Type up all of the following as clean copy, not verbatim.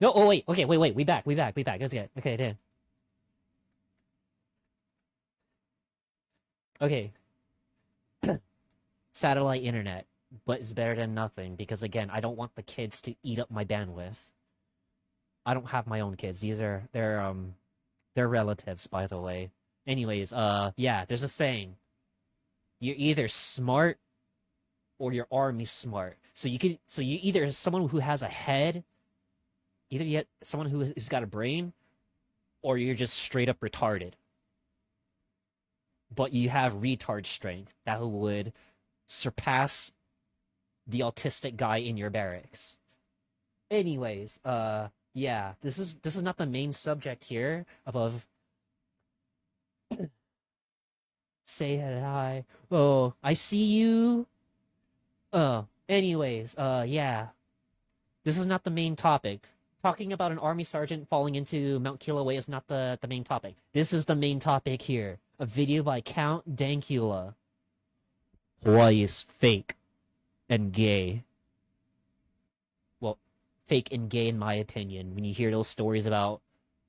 No, oh wait, okay, wait, we back. Let's get okay, then. Okay, satellite internet, but it's better than nothing because again, I don't want the kids to eat up my bandwidth. I don't have my own kids. They're relatives, by the way. Anyways, yeah, there's a saying: you're either smart or your army smart. So you either someone who has a head, either you get someone who's got a brain, or you're just straight up retarded. But you have retard strength that would surpass the autistic guy in your barracks. Anyways, yeah, this is not the main subject here. Above, say hi. Oh, I see you. Anyways, yeah, this is not the main topic. Talking about an army sergeant falling into Mount Kilauea is not the main topic. This is the main topic here. A video by Count Dankula. Hawaii is fake and gay. Well, fake and gay in my opinion. When you hear those stories about,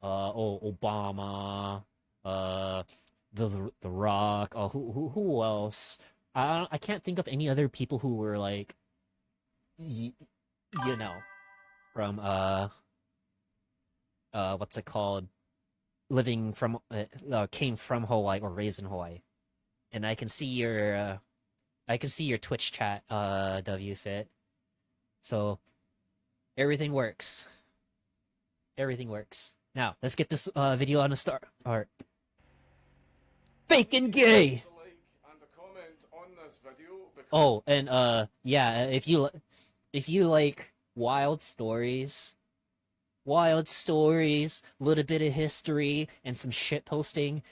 Obama, uh, the Rock, who else? I can't think of any other people who were like, y- you know, from what's it called? Living from came from Hawaii or raised in Hawaii. And I can see your Twitch chat, WFit. So everything works. Everything works. Now let's get this video on the start. All right. Fake and gay. Oh, and yeah, if you like wild stories, a little bit of history, and some shit posting,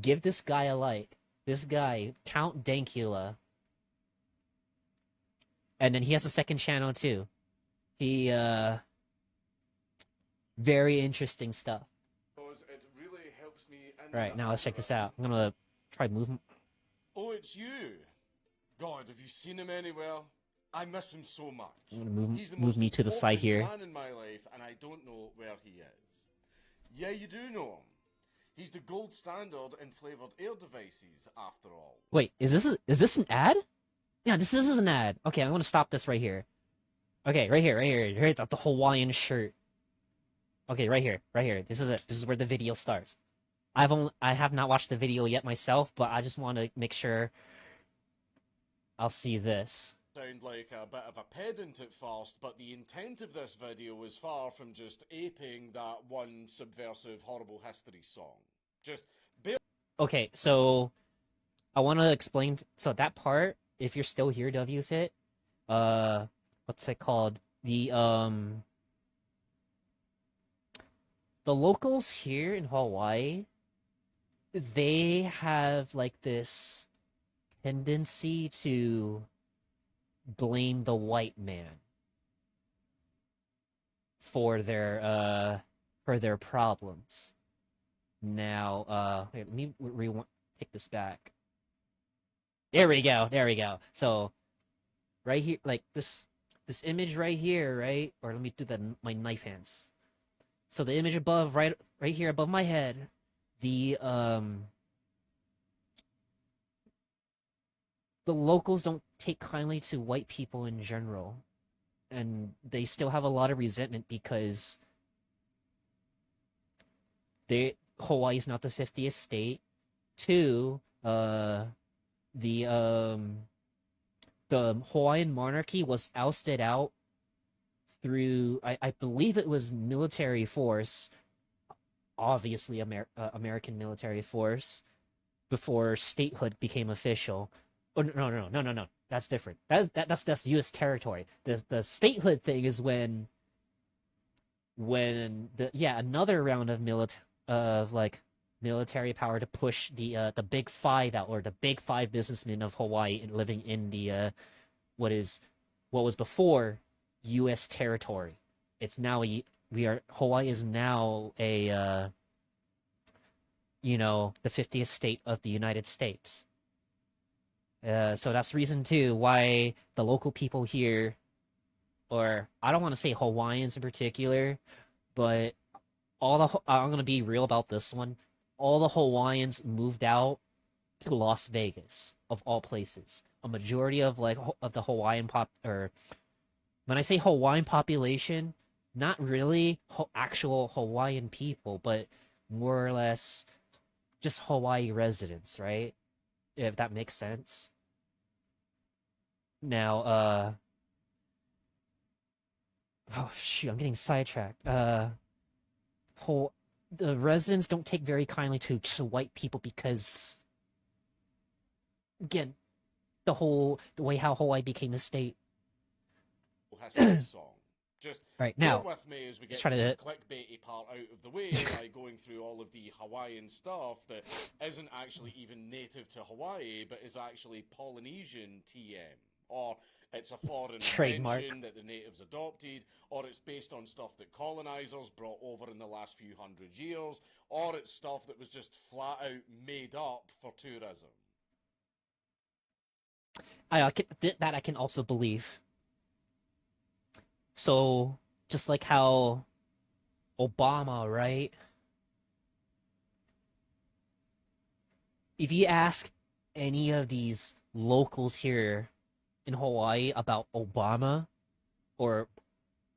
give this guy a like. This guy, Count Dankula. And then he has a second channel too. He very interesting stuff. All right, now let's check this out. I'm gonna try move. Oh, it's you. God, have you seen him anywhere? I miss him so much. I'm gonna move He's the move most me to the side important here. man in my life, and I don't know where he is. Yeah, you do know him. He's the gold standard in flavored air devices, after all. Wait, is this an ad? Yeah, this is an ad. Okay, I'm gonna stop this right here. Okay, right here. Here's the Hawaiian shirt. Okay, right here, right here. This is it. This is where the video starts. I have not watched the video yet myself, but I just want to make sure I'll see this. Sound like a bit of a pedant at first, but the intent of this video was far from just aping that one subversive horrible history song. Just Okay, so I want to explain. So that part, if you're still here, WFit, uh, what's it called? The locals here in Hawaii, they have like this tendency to blame the white man for their problems. Now, wait, let me take this back. There we go. There we go. So right here, like this image right here, right? Or let me do my knife hands. So the image above, right here above my head, the the locals don't take kindly to white people in general, and they still have a lot of resentment because Hawaii's not the 50th state. Two, the um the Hawaiian monarchy was ousted out through I believe it was military force, obviously American military force, before statehood became official. Oh no. That's different. That's U.S. territory. The statehood thing is when the yeah another round of military power to push the big five out, or the big five businessmen of Hawaii and living in the what is what was before U.S. territory. It's now we are Hawaii is now a the 50th state of the United States. So that's reason too why the local people here, or I don't want to say Hawaiians in particular, but I'm gonna be real about this one. All the Hawaiians moved out to Las Vegas, of all places. A majority of of the Hawaiian pop, or when I say Hawaiian population, not really actual Hawaiian people, but more or less just Hawaii residents, right? If that makes sense. Now, oh shoot, I'm getting sidetracked. Ho- the residents don't take very kindly to white people because, again, the way how Hawaii became a state. history song. Just Right bear now, with me as we let's get try the to. clickbaity part out of the way by going through all of the Hawaiian stuff that isn't actually even native to Hawaii, but is actually Polynesian TM. Or it's a foreign Trademark. invention that the natives adopted, or it's based on stuff that colonizers brought over in the last few hundred years, or it's stuff that was just flat out made up for tourism. That I can also believe. So just like how Obama, right? If you ask any of these locals here in Hawaii about Obama or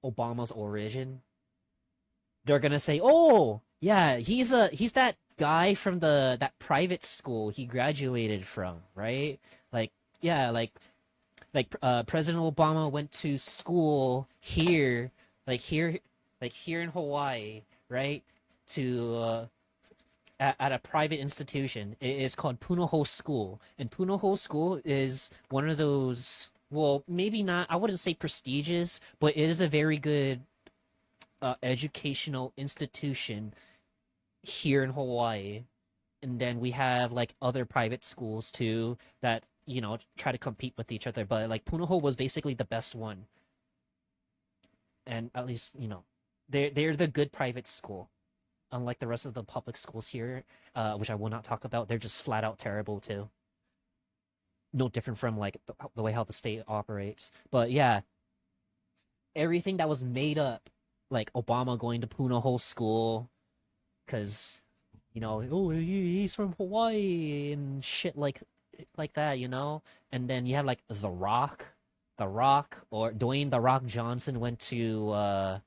Obama's origin, they're gonna say, "Oh, yeah, he's that guy from the that private school he graduated from, right? Like, yeah, President Obama went to school here, like here, like here in Hawaii, right? To at a private institution. It's called Punahou School, and Punahou School is one of those. Well, maybe not. I wouldn't say prestigious, but it is a very good educational institution here in Hawaii. And then we have like other private schools too that try to compete with each other. But like Punahou was basically the best one, and at least they're the good private school. Unlike the rest of the public schools here, which I will not talk about, they're just flat out terrible too. No different from like the way how the state operates. But yeah, everything that was made up, like Obama going to Punahou School, because oh, he's from Hawaii and shit like that, And then you have like The Rock, or Dwayne The Rock Johnson went to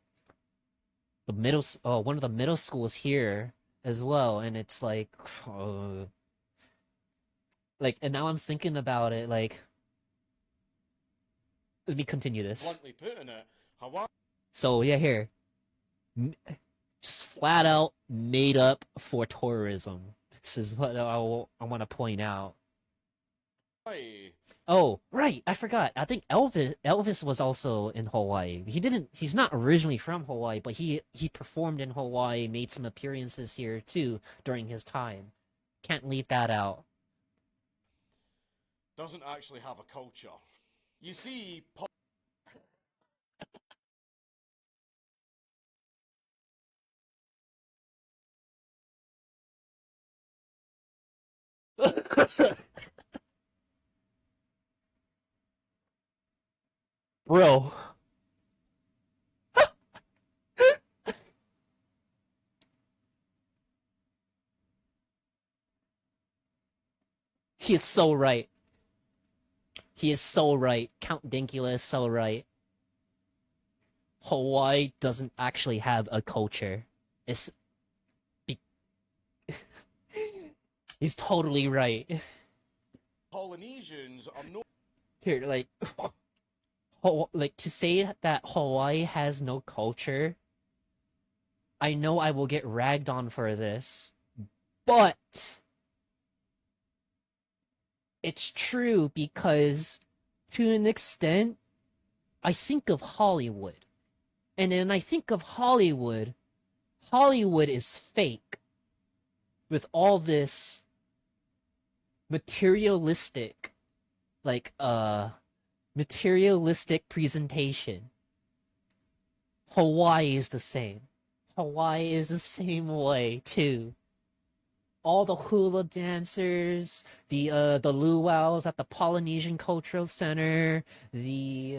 one of the middle schools here as well, and it's uh, and now I'm thinking about it, like, let me continue this. Bluntly putting it, Hawaii. So yeah, here, just flat out made up for tourism. This is what I want to point out. Oh, right, I forgot. I think Elvis was also in Hawaii. He's not originally from Hawaii, but he performed in Hawaii, made some appearances here too during his time. Can't leave that out. Doesn't actually have a culture. You see, Bro. He is so right. He is so right. Count Dankula is so right. Hawaii doesn't actually have a culture. It's be- He's totally right. Polynesians are no. Here, like to say that Hawaii has no culture. I know I will get ragged on for this, but it's true because to an extent, I think of Hollywood. And then I think of Hollywood. Hollywood is fake with all this materialistic, like, materialistic presentation. Hawaii is the same. Hawaii is the same way, too. All the hula dancers, the luau's at the Polynesian Cultural Center, the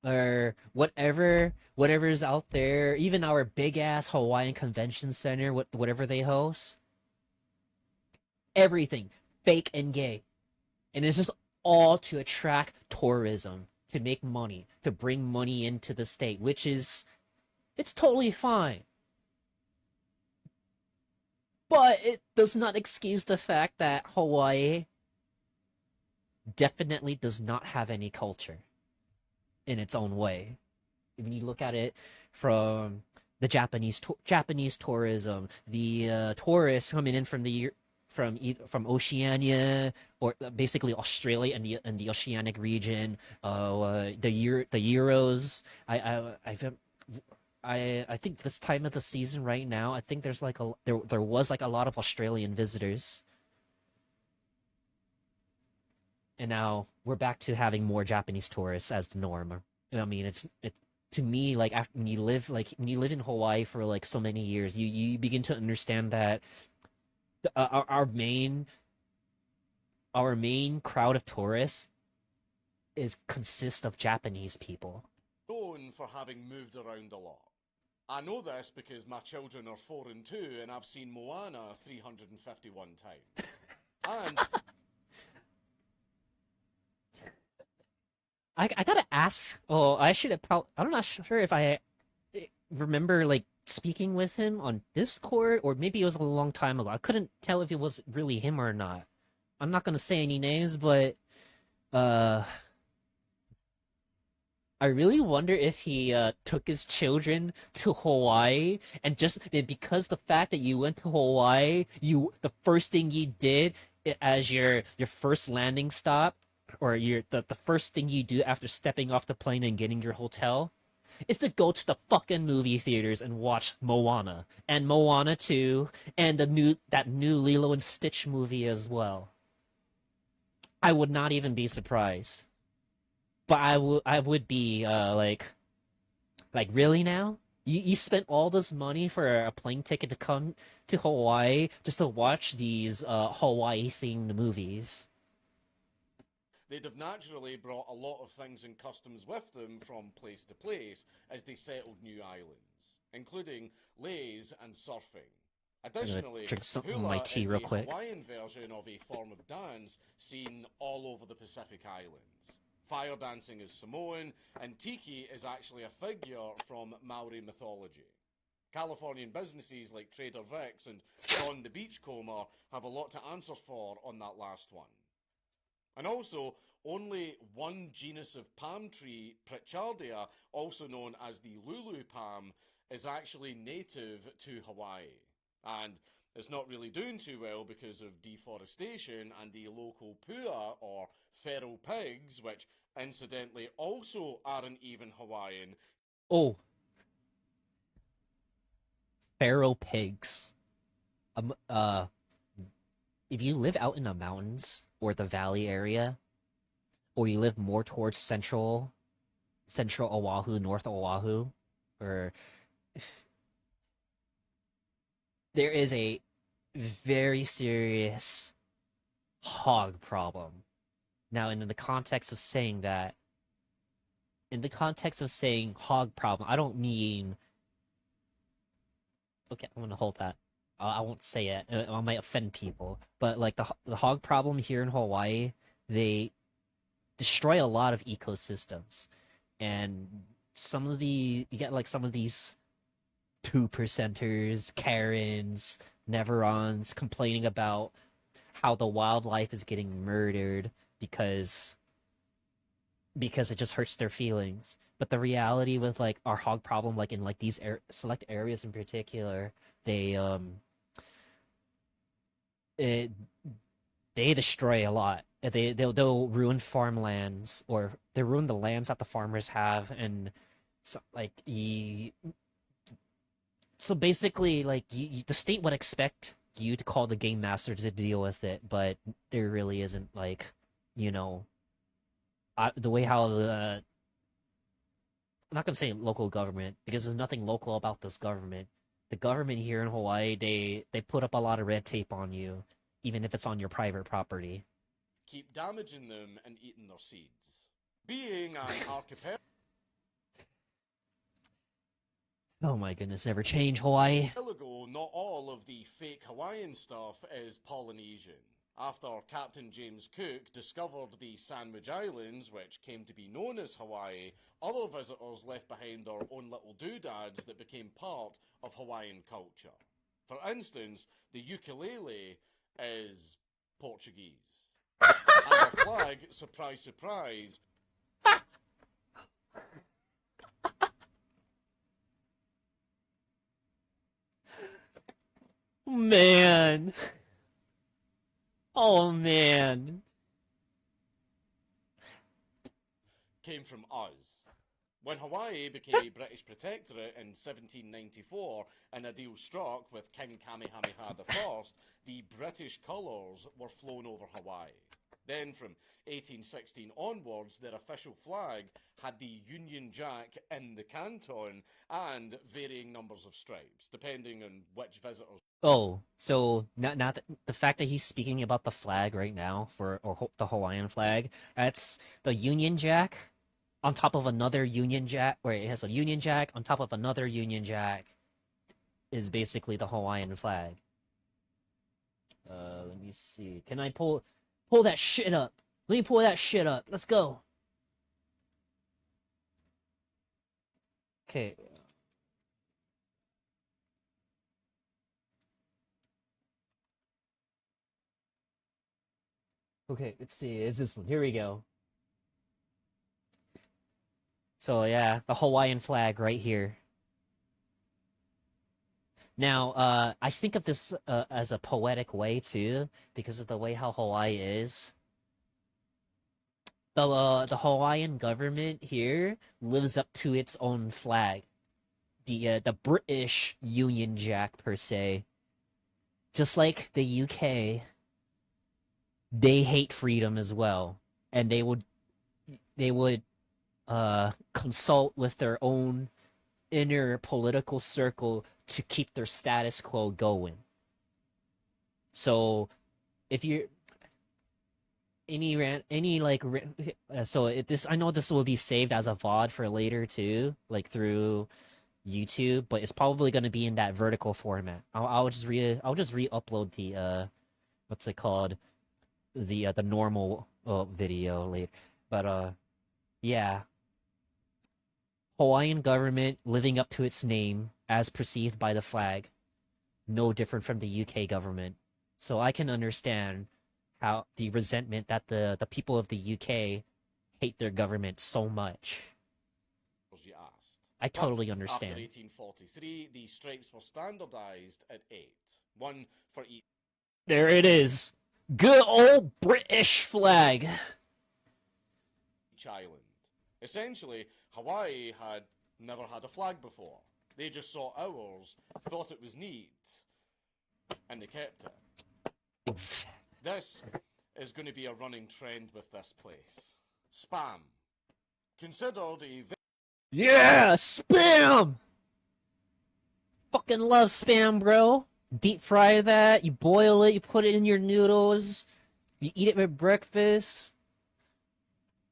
or whatever's out there, even our big ass Hawaiian Convention Center, whatever they host, everything fake and gay, and it's just all to attract tourism, to make money, to bring money into the state, which is it's totally fine. But it does not excuse the fact that Hawaii definitely does not have any culture in its own way. When you look at it from the Japanese tourism, the tourists coming in from from Oceania or basically Australia and the oceanic region, the Euros. I think this time of the season right now, I think there was like a lot of Australian visitors, and now we're back to having more Japanese tourists as the norm. I mean, it to me like after when you live in Hawaii for like so many years, you begin to understand that our main crowd of tourists is consists of Japanese people. Known for having moved around a lot. I know this because my children are 4 and 2, and I've seen Moana 351 times. And I gotta ask. Oh, I should have. I'm not sure if I remember like speaking with him on Discord, or maybe it was a long time ago. I couldn't tell if it was really him or not. I'm not gonna say any names, but uh, I really wonder if he took his children to Hawaii and because the fact that you went to Hawaii, the first thing you did as your first landing stop, or the first thing you do after stepping off the plane and getting your hotel is to go to the fucking movie theaters and watch Moana and Moana 2 and that new Lilo and Stitch movie as well. I would not even be surprised. But I would be like really now? You spent all this money for a plane ticket to come to Hawaii just to watch these Hawaii themed movies. they'd have naturally brought a lot of things and customs with them from place to place as they settled new islands, including leis and surfing. I'm gonna Additionally, drink some of my hula tea is real a quick. Hawaiian version of a form of dance seen all over the Pacific Islands. Fire dancing is Samoan, and tiki is actually a figure from Maori mythology. Californian businesses like Trader Vic's and John the Beachcomber have a lot to answer for on that last one. And also, only one genus of palm tree, Pritchardia, also known as the Lulu palm, is actually native to Hawaii. And it's not really doing too well because of deforestation and the local pua, or feral pigs, which incidentally also aren't even Hawaiian. Oh, feral pigs. If you live out in the mountains or the valley area, or you live more towards central Oahu, North Oahu, or there is a very serious hog problem. Now, in the context of saying hog problem, I don't mean. Okay, I'm gonna hold that. I won't say it. I might offend people. But like the hog problem here in Hawaii, they destroy a lot of ecosystems, and you get like some of these 2%ers, Karens, Neverons complaining about how the wildlife is getting murdered because it just hurts their feelings. But the reality with like our hog problem, like in like these select areas in particular, they it, they destroy a lot. They'll ruin farmlands, or they ruin the lands that the farmers have, and so, like so basically like the state would expect you to call the game master to deal with it, but there really isn't like you know the way how the I'm not gonna say local government because there's nothing local about this government. The government here in Hawaii, they put up a lot of red tape on you, even if it's on your private property. Keep damaging them and eating their seeds. Being an archipelago. Oh my goodness, ever change Hawaii? A while ago, not all of the fake Hawaiian stuff is Polynesian. After Captain James Cook discovered the Sandwich Islands, which came to be known as Hawaii, other visitors left behind their own little doodads that became part of Hawaiian culture. For instance, the ukulele is Portuguese. And our flag, surprise, surprise, Man. Oh man. came from us. When Hawaii became a British protectorate in 1794 and a deal struck with King Kamehameha I, the British colours were flown over Hawaii. Then, from 1816 onwards, their official flag had the Union Jack in the canton and varying numbers of stripes, depending on which visitors. Oh, so not the fact that he's speaking about the flag right now the Hawaiian flag, that's the Union Jack on top of another Union Jack, where it has a Union Jack on top of another Union Jack is basically the Hawaiian flag. Let me see. Can I pull that shit up? Let me pull that shit up. Let's go. Okay. Okay, let's see. Is this one? Here we go. So yeah, the Hawaiian flag right here. Now, I think of this as a poetic way too, because of the way how Hawaii is. The Hawaiian government here lives up to its own flag, the British Union Jack per se. Just like the UK, they hate freedom as well, and they would consult with their own inner political circle to keep their status quo going. So if you're any like this I know this will be saved as a VOD for later too, like through YouTube, but it's probably going to be in that vertical format. I'll just re-upload the what's it called, the normal video later. But yeah, Hawaiian government living up to its name as perceived by the flag, no different from the UK government. So I can understand how the resentment that the people of the UK hate their government so much. You asked. I But totally after understand. 1843, the stripes were standardised at 8, one for each There it is. Good old British flag. island. Essentially, Hawaii had never had a flag before. They just saw ours, thought it was neat, and they kept it. This is going to be a running trend with this place. Spam. Considered a Yeah, spam. Fucking love spam, bro. Deep fry that, you boil it, you put it in your noodles, you eat it with breakfast.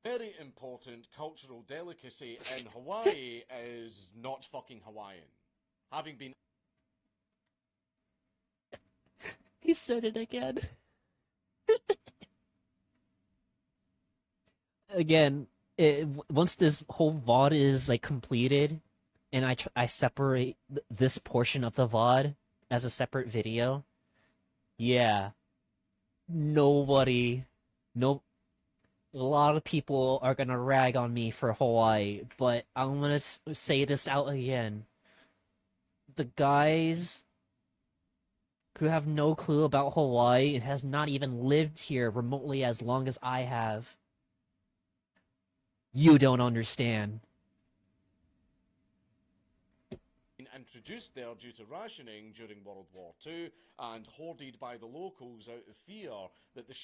very important cultural delicacy in Hawaii is not fucking Hawaiian. Having been He said it again. Again, once this whole VOD is like completed, and I separate this portion of the VOD as a separate video, yeah, nobody, no, a lot of people are gonna rag on me for Hawaii, but I'm gonna say this out again. The guys who have no clue about Hawaii and has not even lived here remotely as long as I have, you don't understand. introduced there due to rationing during World War II and hoarded by the locals out of fear that the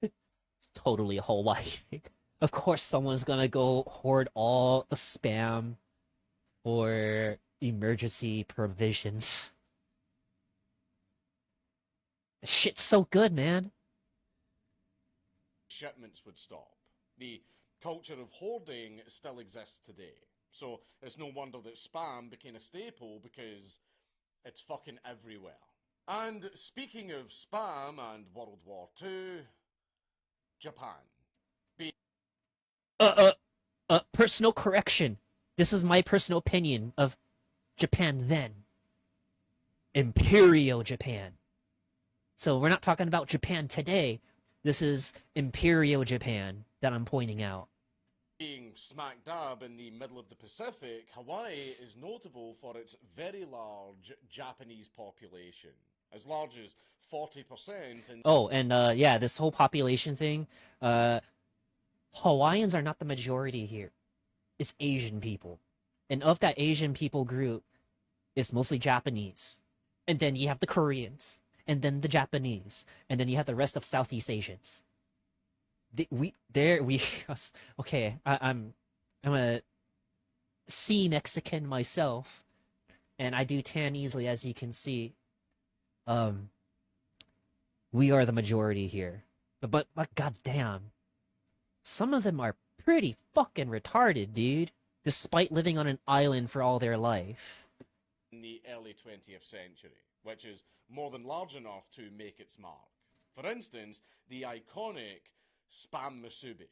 It's totally a Hawaii thing. Of course, someone's gonna go hoard all the spam for emergency provisions. Shit's so good, man. shipments would stop. The culture of hoarding still exists today. So it's no wonder that Spam became a staple because it's fucking everywhere. And speaking of Spam and World War II, Japan. Uh, personal correction. This is my personal opinion of Japan then. Imperial Japan. So we're not talking about Japan today. This is Imperial Japan that I'm pointing out. Being smack dab in the middle of the Pacific, Hawaii is notable for its very large Japanese population, as large as 40%. And Oh, and yeah, this whole population thing, Hawaiians are not the majority here. It's Asian people. And of that Asian people group, it's mostly Japanese. And then you have the Koreans, and then the Japanese, and then you have the rest of Southeast Asians. Okay, I'm a sea Mexican myself, and I do tan easily, as you can see. Um, we are the majority here, but goddamn, some of them are pretty fucking retarded, dude. Despite living on an island for all their life. in the early 20th century, which is more than large enough to make its mark. For instance, the iconic Spam Musubi.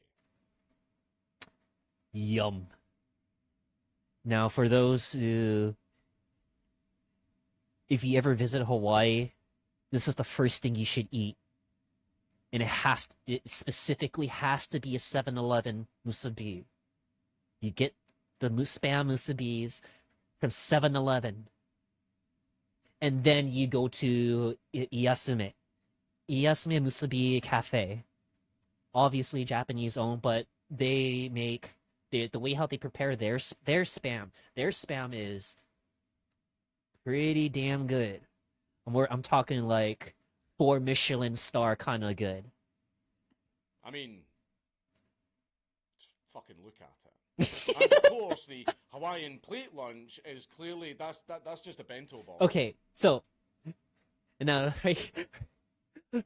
Yum. Now, for those who, if you ever visit Hawaii, this is the first thing you should eat. And it specifically has to be a 7-Eleven musubi. You get the Spam musubis from 7-Eleven. And then you go to Iyasume. Iyasume Musubi Cafe. Obviously Japanese owned, but they make the way how they prepare their spam. Their spam is pretty damn good. I'm talking like 4 Michelin star kind of good. I mean, fucking look at it. And of course, the Hawaiian plate lunch is clearly that's just a bento box. Okay, so now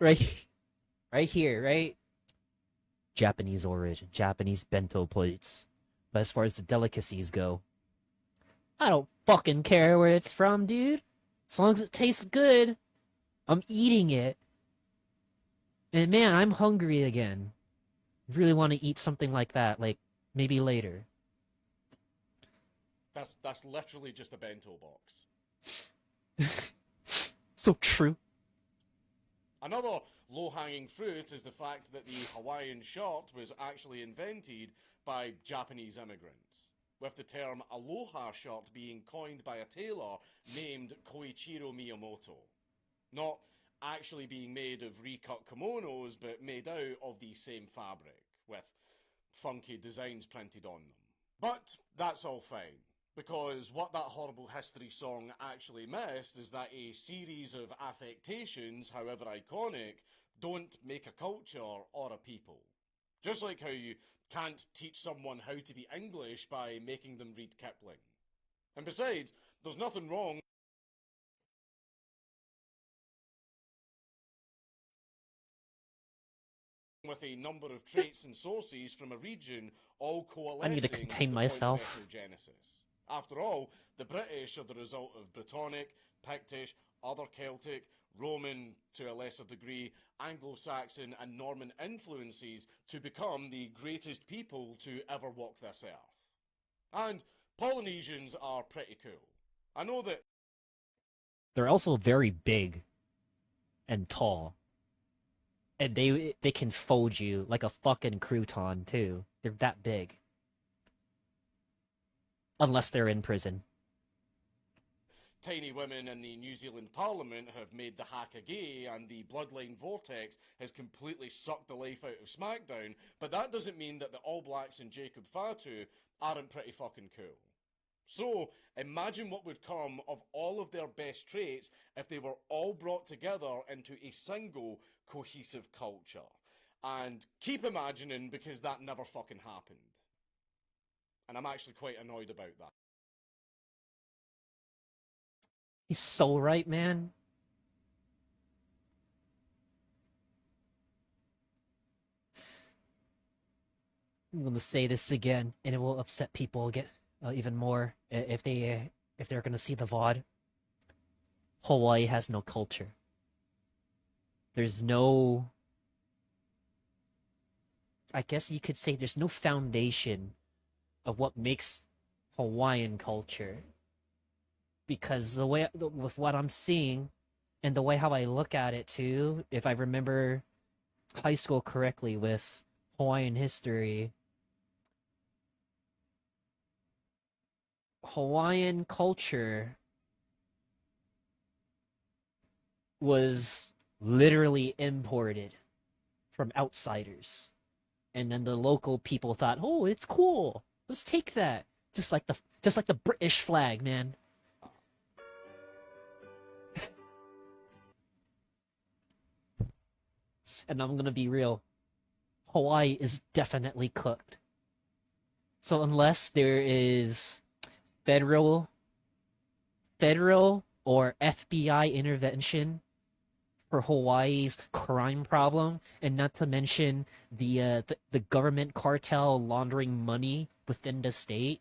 right here, right? Japanese origin, Japanese bento plates. But as far as the delicacies go, I don't fucking care where it's from, dude. As long as it tastes good, I'm eating it. And man, I'm hungry again. I really want to eat something like that, like maybe later. That's literally just a bento box. So true. Another low-hanging fruit is the fact that the Hawaiian shirt was actually invented by Japanese immigrants, with the term aloha shirt being coined by a tailor named Koichiro Miyamoto. Not actually being made of recut kimonos, but made out of the same fabric, with funky designs printed on them. But that's all fine, because what that horrible history song actually missed is that a series of affectations, however iconic, don't make a culture or a people. Just like how you can't teach someone how to be English by making them read Kipling. And besides, there's nothing wrong with a number of traits and sources from a region all coalescing I need to contain myself. Point of ethnogenesis. After all, the British are the result of Brittonic, Pictish, other Celtic, Roman, to a lesser degree, Anglo-Saxon and Norman influences to become the greatest people to ever walk this earth. And Polynesians are pretty cool. I know that They're also very big and tall. And they can fold you like a fucking crouton too. They're that big. Unless they're in prison. tiny women in the New Zealand Parliament have made the haka gay and the bloodline vortex has completely sucked the life out of SmackDown, but that doesn't mean that the All Blacks and Jacob Fatu aren't pretty fucking cool. So, imagine what would come of all of their best traits if they were all brought together into a single cohesive culture. And keep imagining, because that never fucking happened. And I'm actually quite annoyed about that. He's so right, man. I'm gonna say this again, and it will upset people again. even more if they're gonna see the VOD. Hawaii has no culture. There's no, I guess you could say there's no foundation of what makes Hawaiian culture. Because with what I'm seeing and the way how I look at it too, if I remember high school correctly with Hawaiian history, Hawaiian culture was literally imported from outsiders. And then the local people thought, "Oh, it's cool. Let's take that." Just like the British flag, man. And I'm going to be real. Hawaii is definitely cooked. So unless there is federal federal or FBI intervention for Hawaii's crime problem, and not to mention the government cartel laundering money within the state,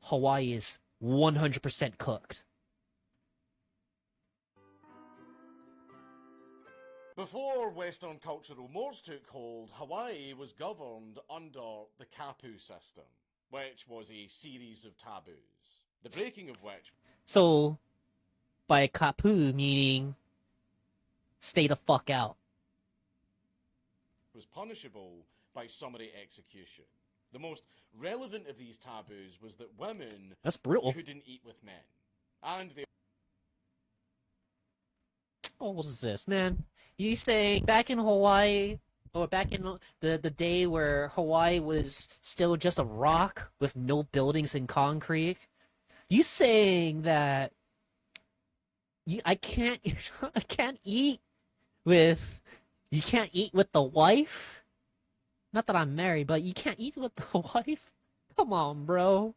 Hawaii is 100% cooked. Before Western cultural mores took hold, Hawaii was governed under the kapu system, which was a series of taboos, the breaking of which So, by kapu meaning stay the fuck out. was punishable by summary execution. The most relevant of these taboos was that women That's brutal. couldn't eat with men, and they What was this, man? You say back in Hawaii, or back in the day where Hawaii was still just a rock with no buildings and concrete? You saying that I can't I can't eat with you can't eat with the wife? Not that I'm married, but you can't eat with the wife? Come on, bro.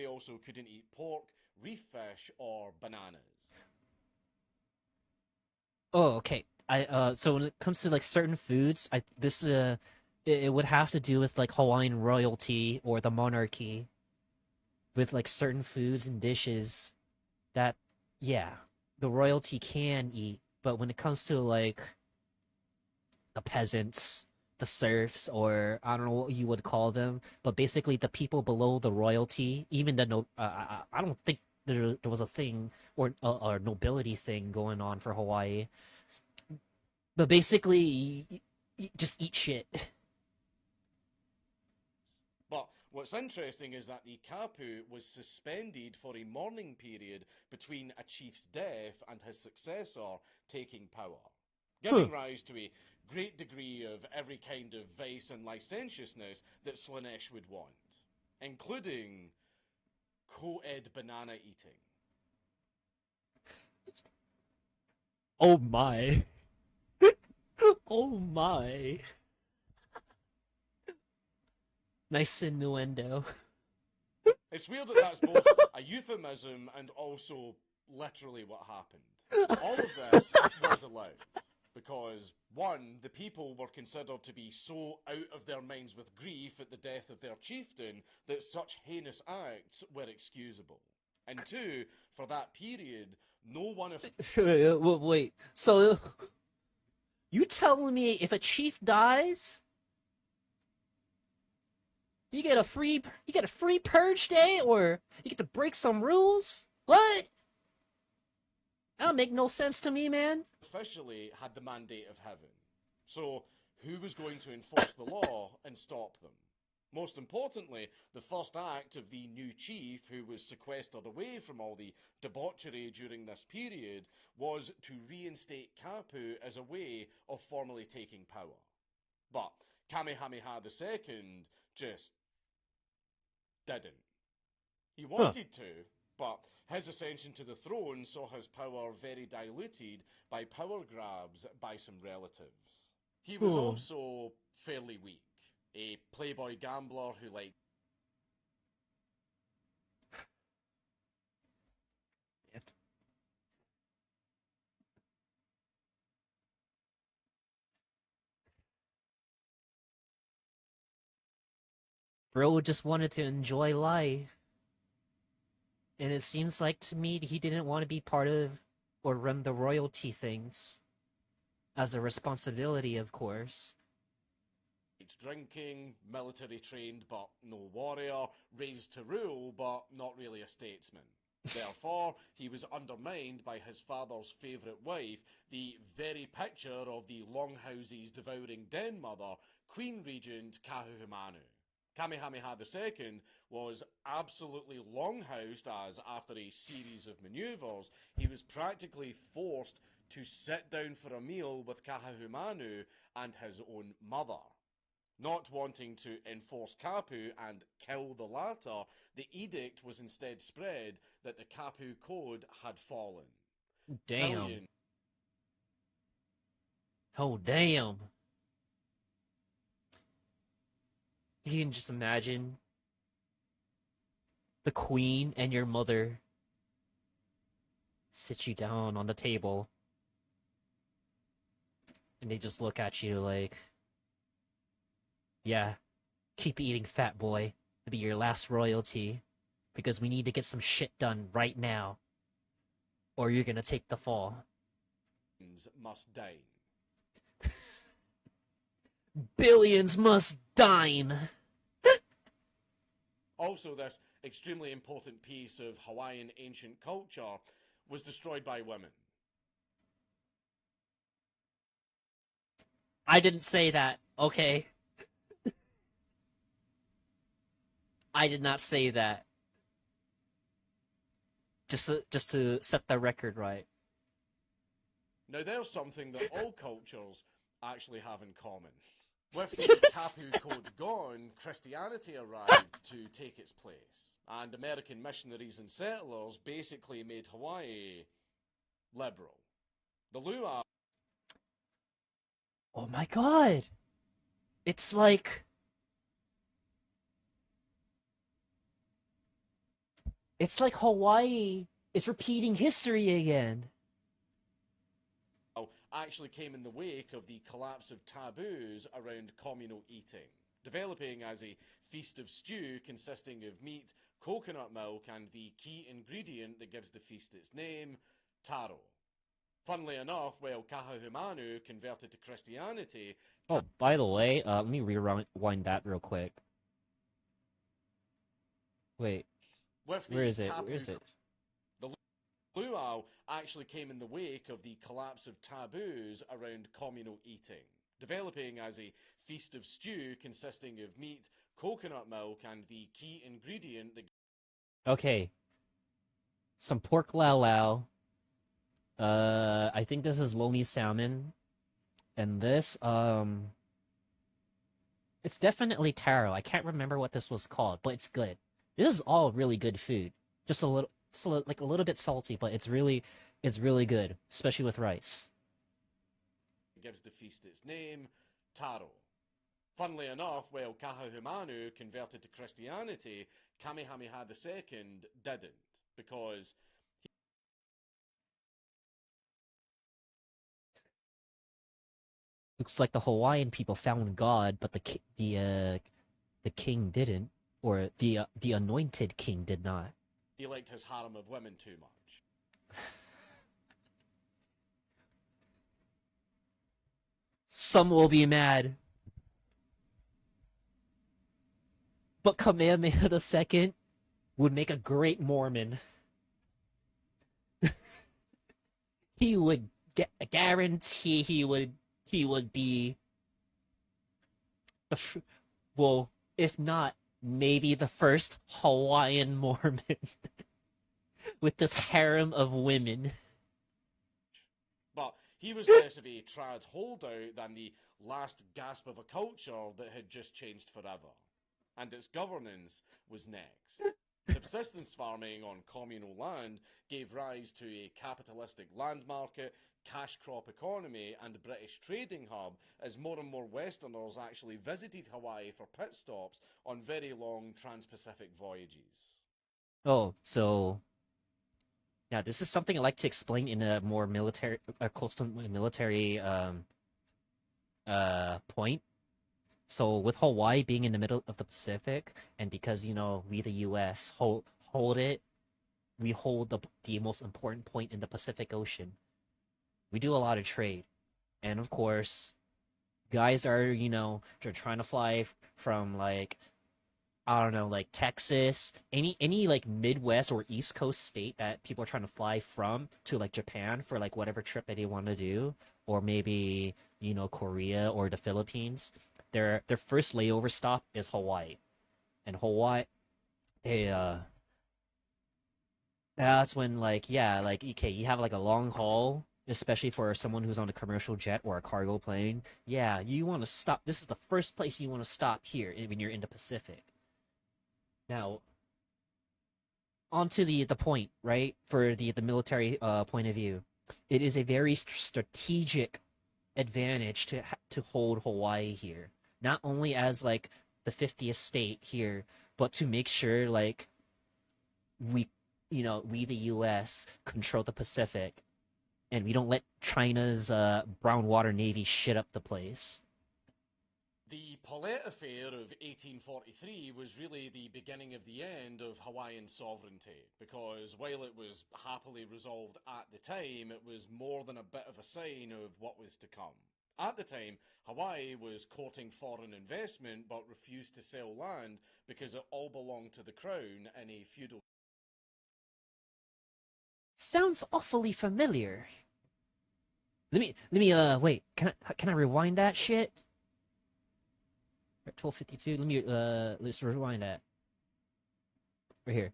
also couldn't eat pork, reef fish, or bananas. Oh, okay. So when it comes to like certain foods, it would have to do with like Hawaiian royalty or the monarchy with like certain foods and dishes that yeah, the royalty can eat, but when it comes to like the peasants, the serfs, or I don't know what you would call them, but basically the people below the royalty, even the no, I don't think there was a thing or nobility thing going on for Hawaii. But basically, just eat shit. But what's interesting is that the kapu was suspended for a mourning period between a chief's death and his successor taking power, giving rise to a great degree of every kind of vice and licentiousness that Slaanesh would want, including co-ed banana eating. Oh my. Oh my. Nice innuendo. It's weird that that's both a euphemism and also literally what happened. All of this was allowed because, one, the people were considered to be so out of their minds with grief at the death of their chieftain that such heinous acts were excusable. And two, for that period, no one of Wait. So you telling me if a chief dies, you get a free purge day, or you get to break some rules? What? That don't make no sense to me, man. officially had the mandate of heaven. So, who was going to enforce the law and stop them? Most importantly, the first act of the new chief, who was sequestered away from all the debauchery during this period, was to reinstate Kapu as a way of formally taking power. But Kamehameha II just didn't. He wanted to, but his ascension to the throne saw his power very diluted by power grabs by some relatives. He was also fairly weak. A playboy gambler who liked Bro just wanted to enjoy life. And it seems like to me he didn't want to be part of or run the royalty things. As a responsibility, of course. Drinking, military trained but no warrior, raised to rule but not really a statesman. Therefore, he was undermined by his father's favourite wife, the very picture of the Longhouse's devouring den mother, Queen Regent Kahuhumanu. Kamehameha II was absolutely longhoused as, after a series of manoeuvres, he was practically forced to sit down for a meal with Kahuhumanu and his own mother. Not wanting to enforce Kapu and kill the latter, the edict was instead spread that the Kapu Code had fallen. Damn. Billion Oh, damn. You can just imagine the queen and your mother sit you down on the table and they just look at you like, yeah, keep eating, fat boy. It'll be your last royalty because we need to get some shit done right now or you're gonna take the fall. must dine. Billions must dine. Also, this extremely important piece of Hawaiian ancient culture was destroyed by women. I didn't say that, okay? I did not say that. Just to set the record right. Now, there's something that all cultures actually have in common. With the Kapu Code gone, Christianity arrived to take its place, and American missionaries and settlers basically made Hawaii liberal. The luau. Oh my god! It's like... It's like Hawaii is repeating history again. Actually came in the wake of the collapse of taboos around communal eating, developing as a feast of stew consisting of meat, coconut milk, and the key ingredient that gives the feast its name, taro. Funnily enough, while Kahuhumanu converted to Christianity... Oh, by the way, let me rewind that real quick. Wait, where is it? Where is it? The luau actually came in the wake of the collapse of taboos around communal eating, developing as a feast of stew consisting of meat, coconut milk, and the key ingredient that... Okay. Some pork lau lau. I think this is lomi salmon. And this, it's definitely taro. I can't remember what this was called, but it's good. This is all really good food. Just a little, like a little bit salty, but it's really good, especially with rice. Gives the feast its name, taro. Funnily enough, while Kahuhumanu converted to Christianity, Kamehameha II didn't, because... Looks like the Hawaiian people found God, but the king didn't, or the anointed king did not. He liked his harem of women too much. Some will be mad. But Kamehameha II would make a great Mormon. He would guarantee he would be well, if not, maybe the first Hawaiian Mormon with this harem of women. But he was less of a trad holdout than the last gasp of a culture that had just changed forever. And its governance was next. Subsistence farming on communal land gave rise to a capitalistic land market, cash crop economy, and British trading hub as more and more Westerners actually visited Hawaii for pit stops on very long trans-Pacific voyages. Oh, so yeah, this is something I like to explain in a more close to military point. So with Hawaii being in the middle of the Pacific, and because we the U.S. hold it, we hold the most important point in the Pacific Ocean. We do a lot of trade, and of course, guys are they're trying to fly from like I don't know, like Texas, any like Midwest or East Coast state that people are trying to fly from to like Japan for like whatever trip that they want to do, or maybe Korea or the Philippines. Their first layover stop is Hawaii, and Hawaii, they that's when like yeah, like okay, you have like a long haul, especially for someone who's on a commercial jet or a cargo plane. Yeah, you want to stop. This is the first place you want to stop here when you're in the Pacific. Now, onto the point, right? For the military point of view, it is a very strategic advantage to hold Hawaii here, not only as like the 50th state here, but to make sure like we we the US control the Pacific and we don't let China's brown water navy shit up the place. The Paulette Affair of 1843 was really the beginning of the end of Hawaiian sovereignty, because while it was happily resolved at the time, it was more than a bit of a sign of what was to come. At the time, Hawaii was courting foreign investment but refused to sell land because it all belonged to the crown in a feudal. Sounds awfully familiar. Let me wait. Can I rewind that shit? 1252. Let's rewind that. Right here.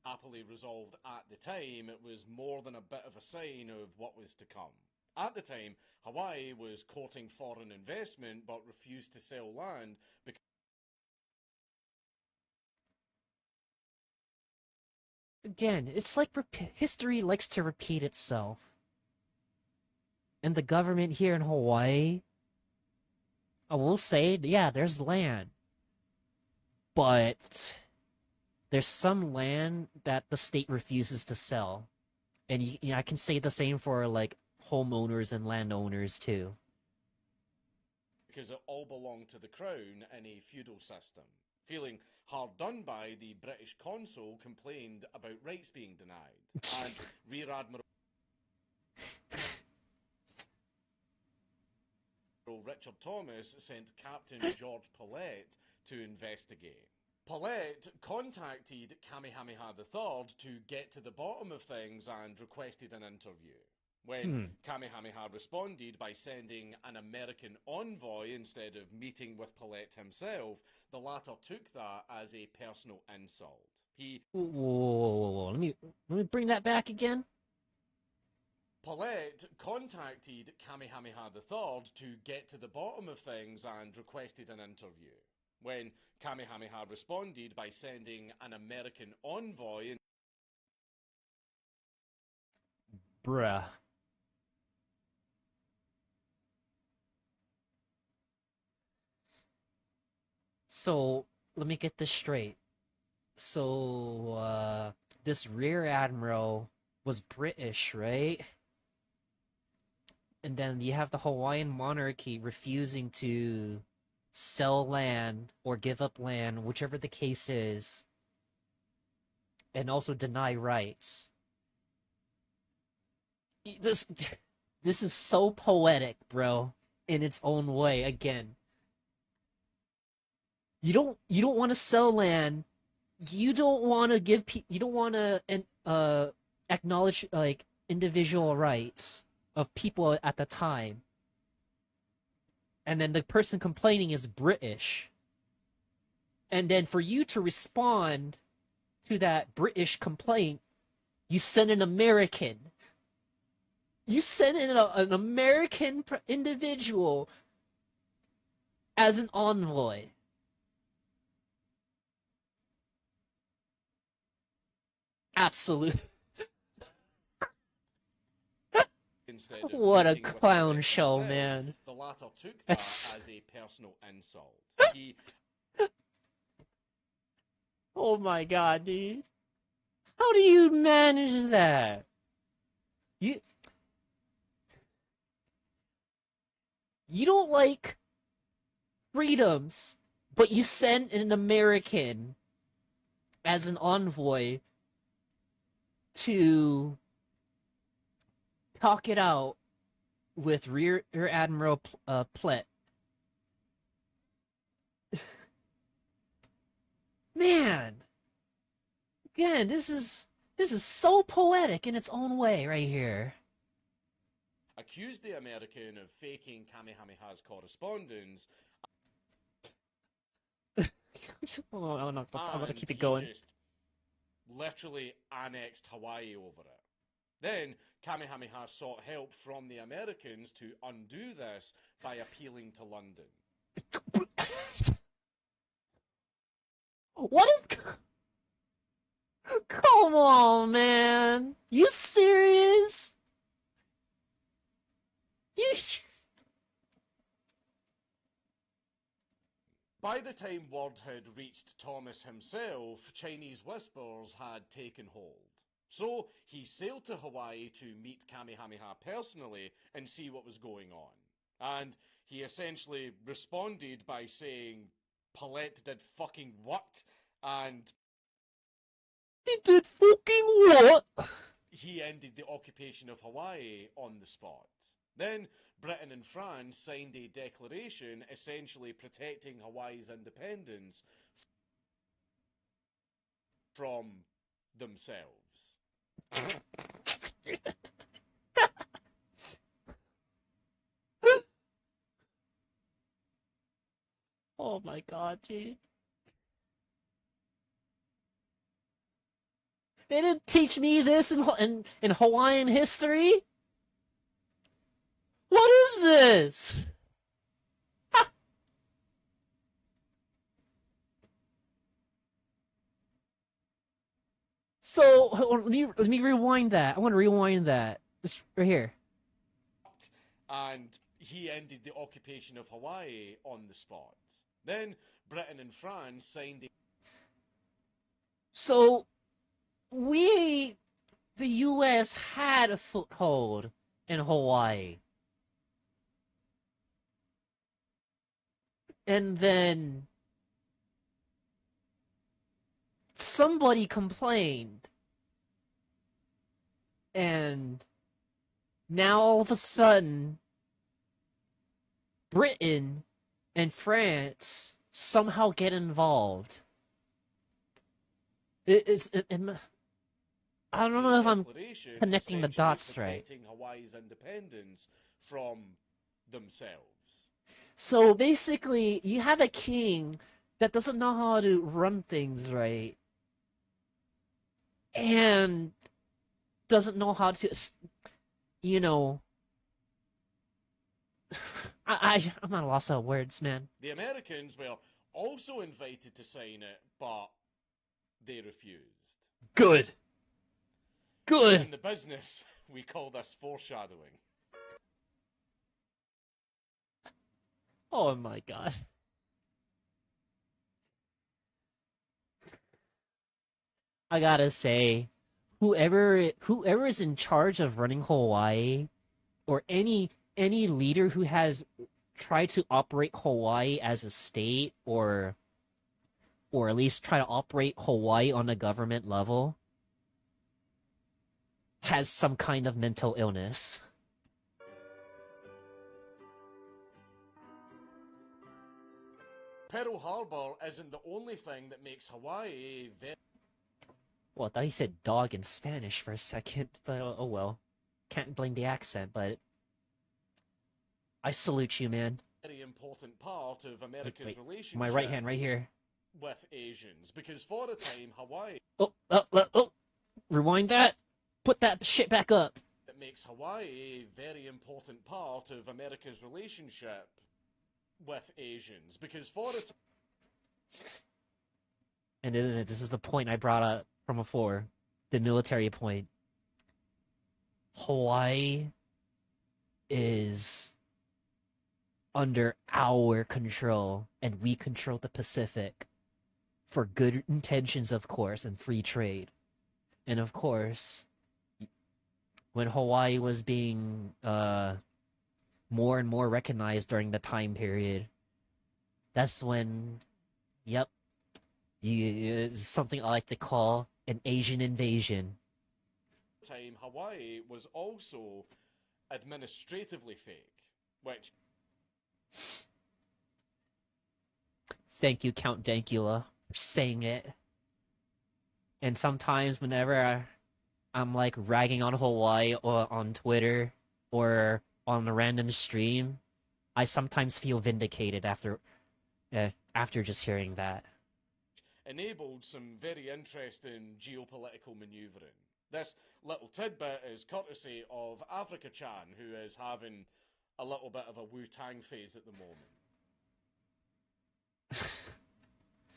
Happily resolved at the time, it was more than a bit of a sign of what was to come. At the time, Hawaii was courting foreign investment but refused to sell land because. Again, it's like history likes to repeat itself. And the government here in Hawaii, I will say, yeah, there's land. But there's some land that the state refuses to sell. And I can say the same for like homeowners and landowners too. Because it all belonged to the crown in a feudal system. Feeling hard done by, the British consul complained about rights being denied, and Rear Admiral Richard Thomas sent Captain George Paulette to investigate. Paulette contacted Kamehameha III to get to the bottom of things and requested an interview. When Kamehameha responded by sending an American envoy instead of meeting with Paulette himself, the latter took that as a personal insult. Whoa. Let me bring that back again. Paulette contacted Kamehameha III to get to the bottom of things and requested an interview. When Kamehameha responded by sending an American envoy. Bruh. So, let me get this straight. So, this Rear Admiral was British, right? And then you have the Hawaiian monarchy refusing to sell land or give up land, whichever the case is, and also deny rights. This this is so poetic, bro, in its own way. Again, you don't want to sell land. You don't want to you don't want to acknowledge like individual rights of people at the time. And then the person complaining is British. And then for you to respond to that British complaint, you send an American. You send in an American individual as an envoy. Absolute. What a clown show, man. The latter took that as a personal insult. Oh my god, dude. How do you manage that? You don't like freedoms, but you sent an American as an envoy to talk it out with Rear Admiral Plett. Man, again, this is so poetic in its own way right here. Accused the American of faking Kamehameha's correspondence. Oh, I'm gonna And keep it he going. just literally annexed Hawaii over it. Then Kamehameha sought help from the Americans to undo this by appealing to London. What is? Come on, man. You serious? You. By the time word had reached Thomas himself, Chinese whispers had taken hold. So he sailed to Hawaii to meet Kamehameha personally and see what was going on. And he essentially responded by saying, Plett did fucking what? And He did fucking what? he ended the occupation of Hawaii on the spot. Then Britain and France signed a declaration essentially protecting Hawaii's independence from themselves. Oh my god, dude. They didn't teach me this in Hawaiian history? What is this? So let me rewind that. I want to rewind that. Just right here. And he ended the occupation of Hawaii on the spot. Then Britain and France signed a... So the U.S. had a foothold in Hawaii. And then somebody complained. And now all of a sudden, Britain and France somehow get involved. I don't know if I'm connecting the dots right. Hawaii's independence from themselves. So basically, you have a king that doesn't know how to run things right, and doesn't know how to, you know. I'm at a loss of words, man. The Americans were also invited to sign it, but they refused. Good. Good. In the business, we call this foreshadowing. Oh my god. I gotta say, whoever is in charge of running Hawaii, or any leader who has tried to operate Hawaii as a state, or at least try to operate Hawaii on a government level, has some kind of mental illness. Pearl Harbor isn't the only thing that makes Hawaii very... Well, I thought he said dog in Spanish for a second, but oh well. Can't blame the accent, but I salute you, man. Very important part of America's relationship. My right hand right here. With Asians, because for a time Hawaii... Oh, rewind that. Put that shit back up. It makes Hawaii a very important part of America's relationship with Asians, because for a time... And this is the point I brought up from before, the military point. Hawaii is under our control, and we control the Pacific for good intentions, of course, and free trade. And of course, when Hawaii was being more and more recognized during the time period, That's when, yep, something I like to call an Asian invasion. Time, Hawaii was also administratively fake, which Thank you, Count Dankula, for saying it. And sometimes whenever I'm like ragging on Hawaii or on Twitter or on a random stream, I sometimes feel vindicated after just hearing that. enabled some very interesting geopolitical maneuvering. This little tidbit is courtesy of Africa Chan, who is having a little bit of a Wu Tang phase at the moment.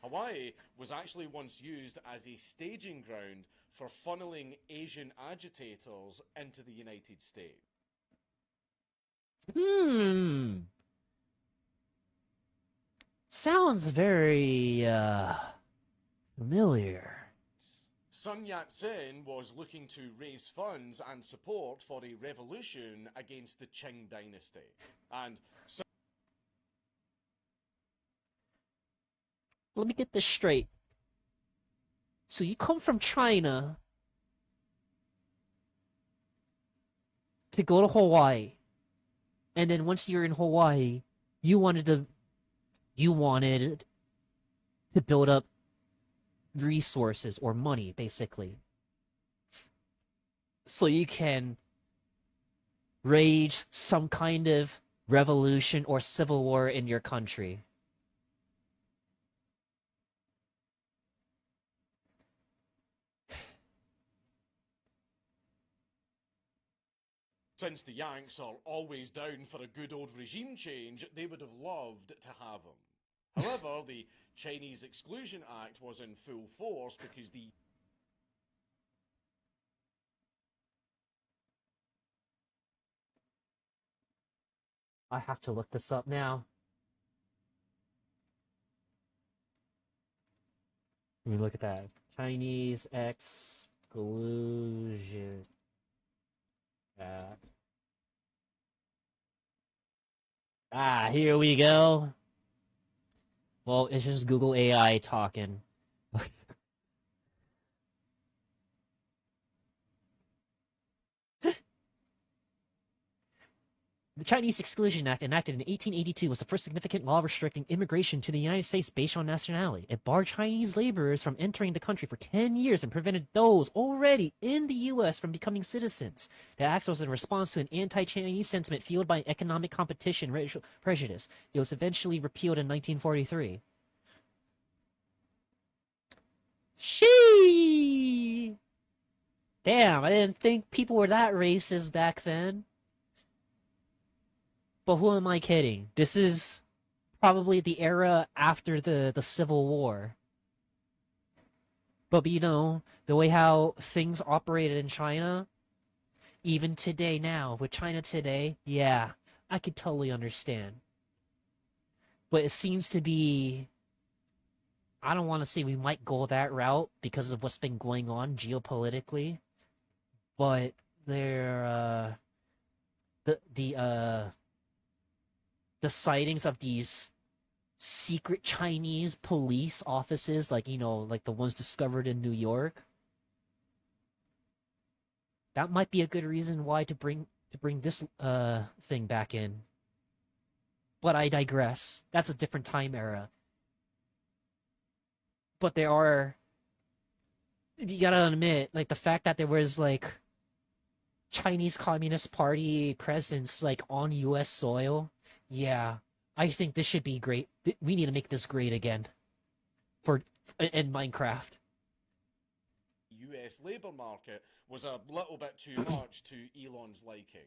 Hawaii was actually once used as a staging ground for funneling Asian agitators into the United States. Hmm. Sounds very familiar. Sun Yat sen was looking to raise funds and support for a revolution against the Qing dynasty. And Let me get this straight. So you come from China to go to Hawaii, and then once you're in Hawaii, you wanted to you wanted to build up resources or money, basically, so you can rage some kind of revolution or civil war in your country. since the Yanks are always down for a good old regime change, they would have loved to have him. However, the Chinese Exclusion Act was in full force because the I have to look this up now. Let me look at that. Chinese exclusion act. Ah, here we go. Well, it's just Google AI talking. The Chinese Exclusion Act, enacted in 1882, was the first significant law restricting immigration to the United States based on nationality. It barred Chinese laborers from entering the country for 10 years and prevented those already in the U.S. from becoming citizens. The act was in response to an anti-Chinese sentiment fueled by economic competition and racial prejudice. It was eventually repealed in 1943. She. Damn, I didn't think people were that racist back then. But who am I kidding? This is probably the era after the Civil War. But you know, the way how things operated in China, even today now, with China today, yeah, I could totally understand. But it seems to be, I don't want to say we might go that route because of what's been going on geopolitically, but they're the the sightings of these secret Chinese police offices, like like the ones discovered in New York. That might be a good reason why to bring this thing back in. But I digress. That's a different time era. But there are, you gotta admit, like the fact that there was like Chinese Communist Party presence like on U.S. soil. Yeah, I think this should be great. We need to make this great again for in Minecraft. US labour market was a little bit too much to Elon's liking.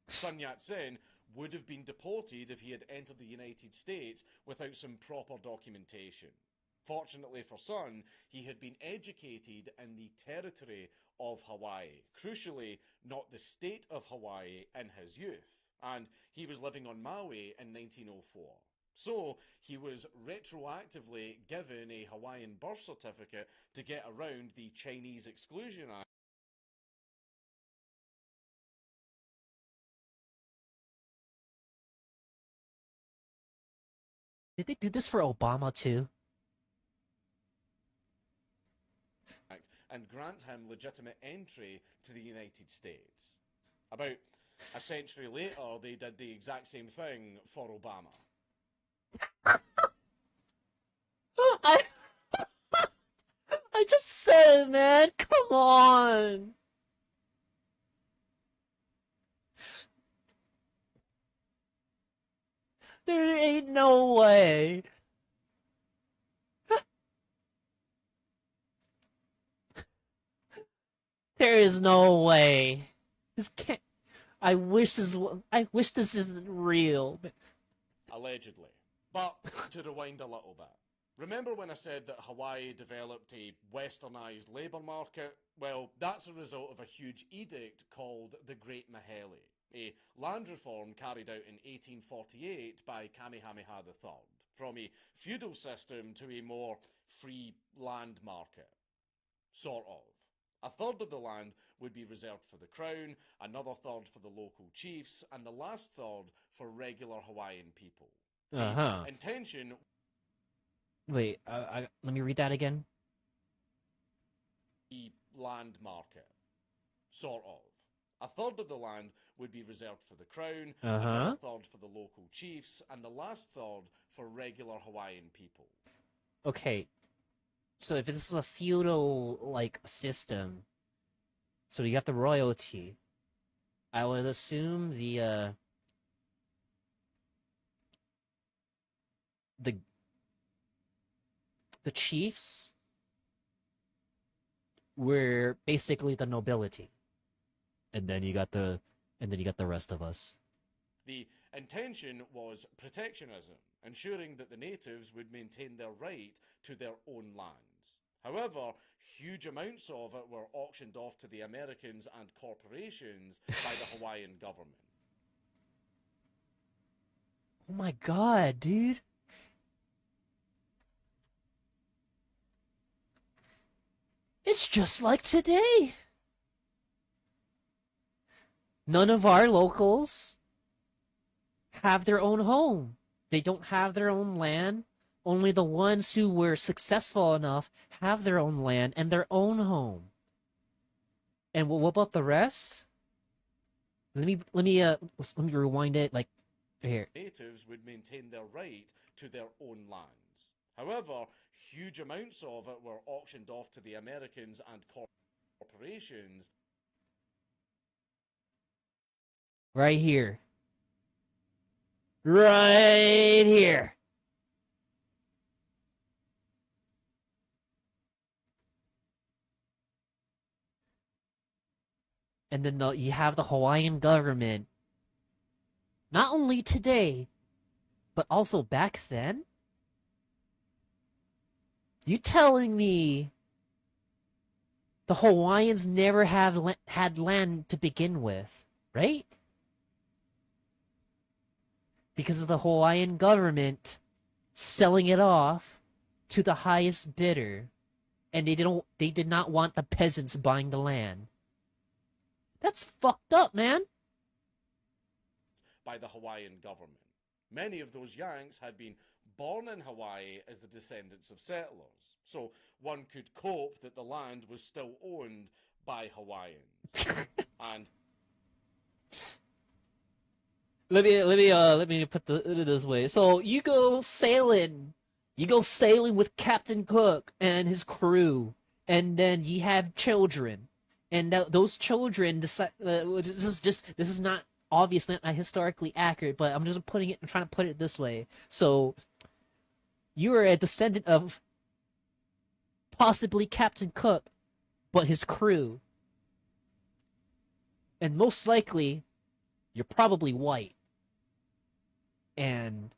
Sun Yat sen would have been deported if he had entered the United States without some proper documentation. Fortunately for Sun, he had been educated in the territory of Hawaii, crucially, not the state of Hawaii, in his youth, and he was living on Maui in 1904. So he was retroactively given a Hawaiian birth certificate to get around the Chinese Exclusion Act. Did they do this for Obama too? And grant him legitimate entry to the United States. About a century later, they did the exact same thing for Obama. I I just said it, man. Come on. There ain't no way. There is no way. This can't. I wish this isn't real. Allegedly. But to rewind a little bit. Remember when I said that Hawaii developed a westernized labour market? Well, that's a result of a huge edict called the Great Mahele, a land reform carried out in 1848 by Kamehameha III, from a feudal system to a more free land market. Sort of. A third of the land would be reserved for the crown, another third for the local chiefs, and the last third for regular Hawaiian people. Uh-huh. Intention. Wait, let me read that again. The land market. Sort of. A third of the land would be reserved for the crown, another third for the local chiefs, and the last third for regular Hawaiian people. Okay. So if this is a feudal like system, so you have the royalty, I would assume the the chiefs were basically the nobility. And then you got the rest of us. The intention was protectionism, ensuring that the natives would maintain their right to their own lands. However, huge amounts of it were auctioned off to the Americans and corporations by the Hawaiian government. Oh my god, dude. It's just like today. None of our locals have their own home. They don't have their own land. Only the ones who were successful enough have their own land and their own home. And what about the rest? Let me rewind it like here. Natives would maintain their right to their own lands. However, huge amounts of it were auctioned off to the Americans and corporations. Right here. Right here. And then you have the Hawaiian government. Not only today, but also back then? You telling me the Hawaiians never had land to begin with, right? Because of the Hawaiian government selling it off to the highest bidder, and they did not want the peasants buying the land. That's fucked up, man. By the Hawaiian government. Many of those Yanks had been born in Hawaii as the descendants of settlers, so one could cope that the land was still owned by Hawaiians. And let me put it this way. So you go sailing with Captain Cook and his crew, and then you have children, and those children decide. This is not obviously not historically accurate, but I'm trying to put it this way. So you are a descendant of possibly Captain Cook, but his crew, and most likely you're probably white. And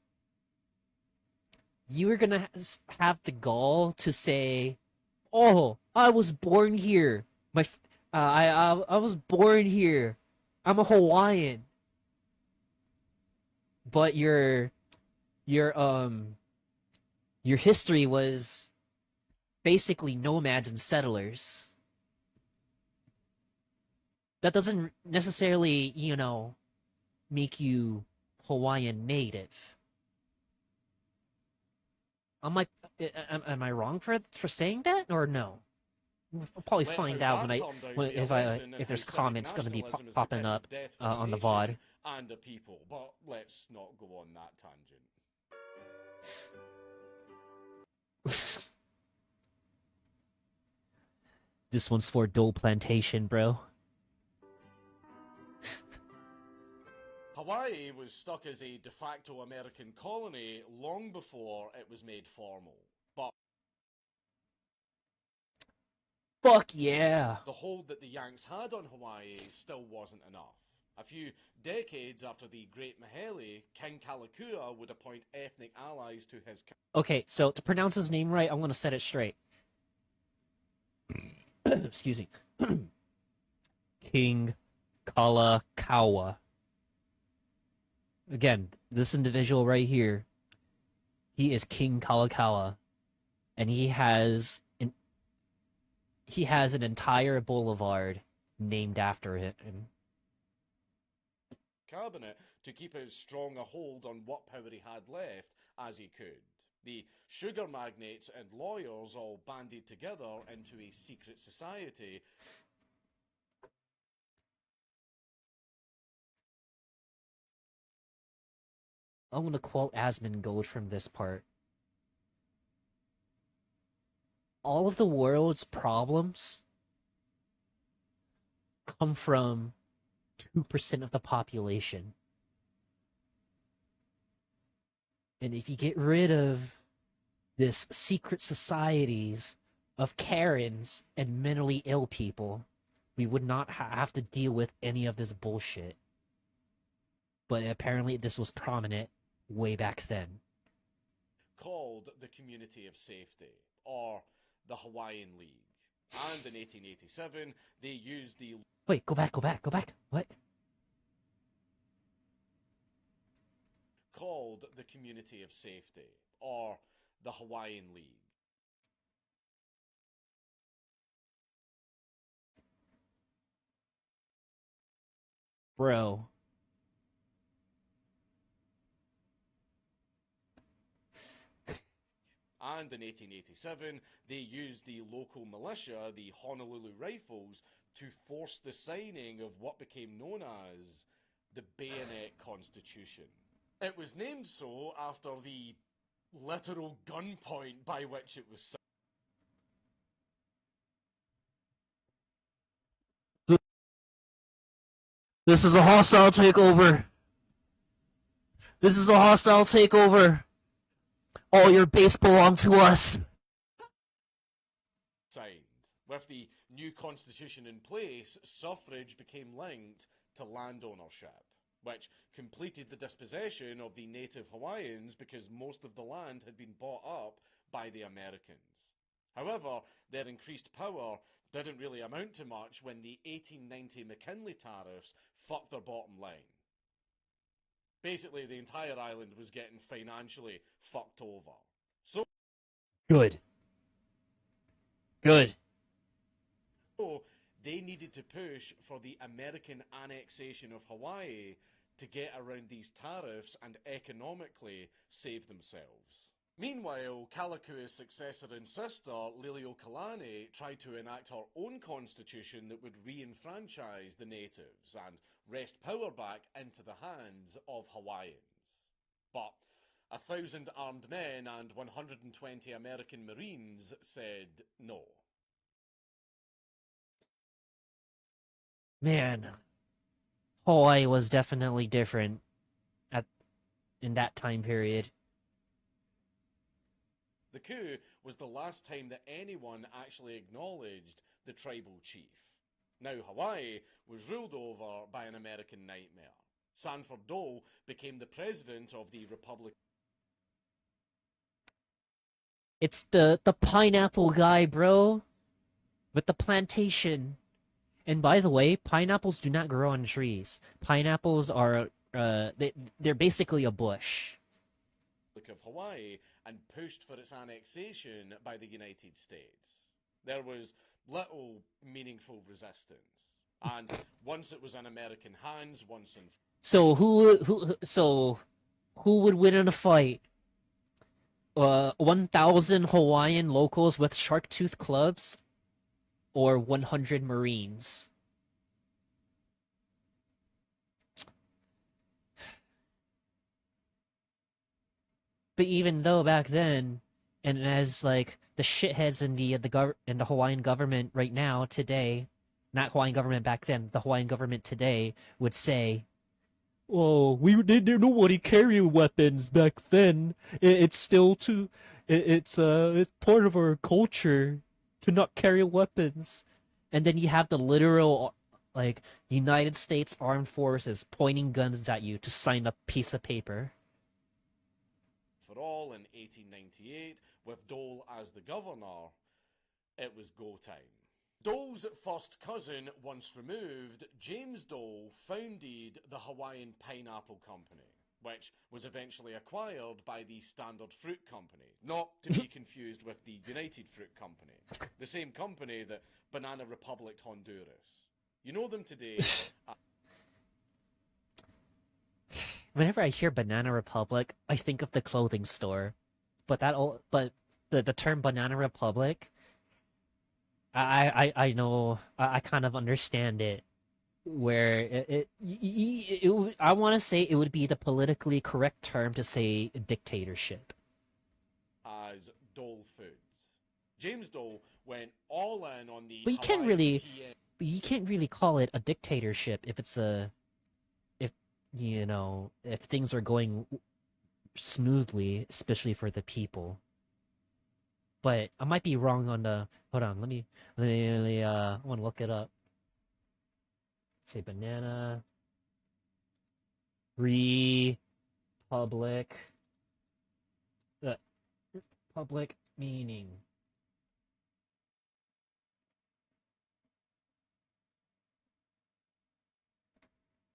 you were gonna have the gall to say, "Oh, I was born here. I was born here. I'm a Hawaiian." But your history was basically nomads and settlers. That doesn't necessarily, make you Hawaiian native. Am am I wrong for saying that or no? We'll probably Let how find out that turned out be a if I lesson in if how there's civic comments gonna be nationalism is the popping piss up of death for a on the nation VOD. and a people. But let's not go on that tangent. This one's for Dole Plantation, bro. Hawaii was stuck as a de facto American colony long before it was made formal. But Fuck yeah. the hold that the Yanks had on Hawaii still wasn't enough. A few decades after the Great Mahele, King Kalakua would appoint ethnic allies to his. Okay, so to pronounce his name right, I'm gonna set it straight. Excuse me. King Kalakaua. Again, this individual right here, he is King Kalakaua, and he has an entire boulevard named after him. Cabinet to keep as strong a hold on what power he had left as he could. The sugar magnates and lawyers all banded together into a secret society. I'm gonna quote Asmongold from this part. All of the world's problems come from 2% of the population. And if you get rid of this secret societies of Karens and mentally ill people, we would not have to deal with any of this bullshit. But apparently this was prominent way back then. Called the Community of Safety, or the Hawaiian League. And in 1887, they used the. Wait, go back. What? Called the Community of Safety, or the Hawaiian League. Bro. And in 1887, they used the local militia, the Honolulu Rifles, to force the signing of what became known as the Bayonet Constitution. It was named so after the literal gunpoint by which it was signed. This is a hostile takeover. This is a hostile takeover. All your base belong to us. Signed. With the new constitution in place, suffrage became linked to land ownership, which completed the dispossession of the native Hawaiians because most of the land had been bought up by the Americans. However, their increased power didn't really amount to much when the 1890 McKinley tariffs fucked their bottom line. Basically, the entire island was getting financially fucked over. So Good. they needed to push for the American annexation of Hawaii to get around these tariffs and economically save themselves. Meanwhile, Kalakua's successor and sister, Liliuokalani, tried to enact her own constitution that would re-enfranchise the natives and wrest power back into the hands of Hawaiians. But 1,000 armed men and 120 American Marines said no. Man, Hawaii was definitely different at in that time period. The coup was the last time that anyone actually acknowledged the tribal chief. Now Hawaii was ruled over by an American nightmare. Sanford Dole became the president of the Republic. It's the pineapple guy, bro, with the plantation. And by the way, pineapples do not grow on trees. Pineapples are they're basically a bush. Of Hawaii and pushed for its annexation by the United States. There was little meaningful resistance. And once it was in American hands, once in. So who would win in a fight? 1,000 Hawaiian locals with shark tooth clubs, or 100 Marines. But even though back then, and as like the shitheads in the Hawaiian government right now today, not Hawaiian government back then, the Hawaiian government today would say, "Oh, nobody carry weapons back then. It's still too, it's part of our culture to not carry weapons." And then you have the literal, like, United States Armed Forces pointing guns at you to sign a piece of paper. For all in 1898, with Dole as the governor, it was go time. Dole's first cousin, once removed, James Dole, founded the Hawaiian Pineapple Company, which was eventually acquired by the Standard Fruit Company, not to be confused with the United Fruit Company, the same company that Banana Republic Honduras. You know them today. Whenever I hear Banana Republic, I think of the clothing store. But the term Banana Republic, I know, I kind of understand it. Where I want to say it would be the politically correct term to say dictatorship. As Dole Foods. James Dole went all in on the But you can't really call it a dictatorship if it's if things are going smoothly, especially for the people. But I might be wrong on the. Hold on, let me I want to look it up. Say Banana Republic. Public meaning.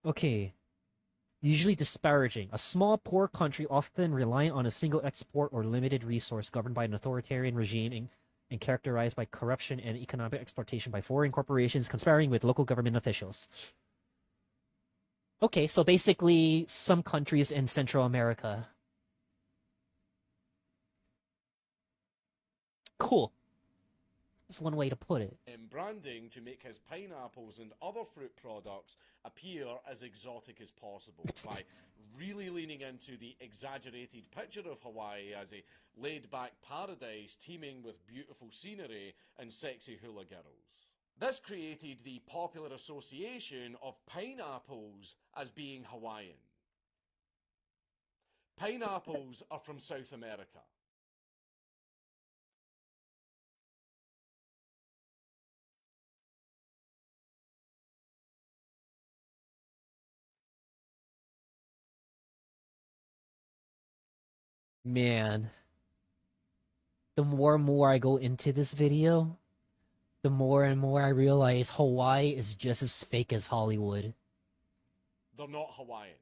Okay. Usually disparaging. A small, poor country often reliant on a single export or limited resource governed by an authoritarian regime and characterized by corruption and economic exploitation by foreign corporations conspiring with local government officials. Okay, so basically some countries in Central America. Cool. That's one way to put it. Branding to make his pineapples and other fruit products appear as exotic as possible by really leaning into the exaggerated picture of Hawaii as a laid-back paradise teeming with beautiful scenery and sexy hula girls. This created the popular association of pineapples as being Hawaiian. Pineapples are from South America. Man, the more and more I go into this video, the more and more I realize Hawaii is just as fake as Hollywood. They're not Hawaiian.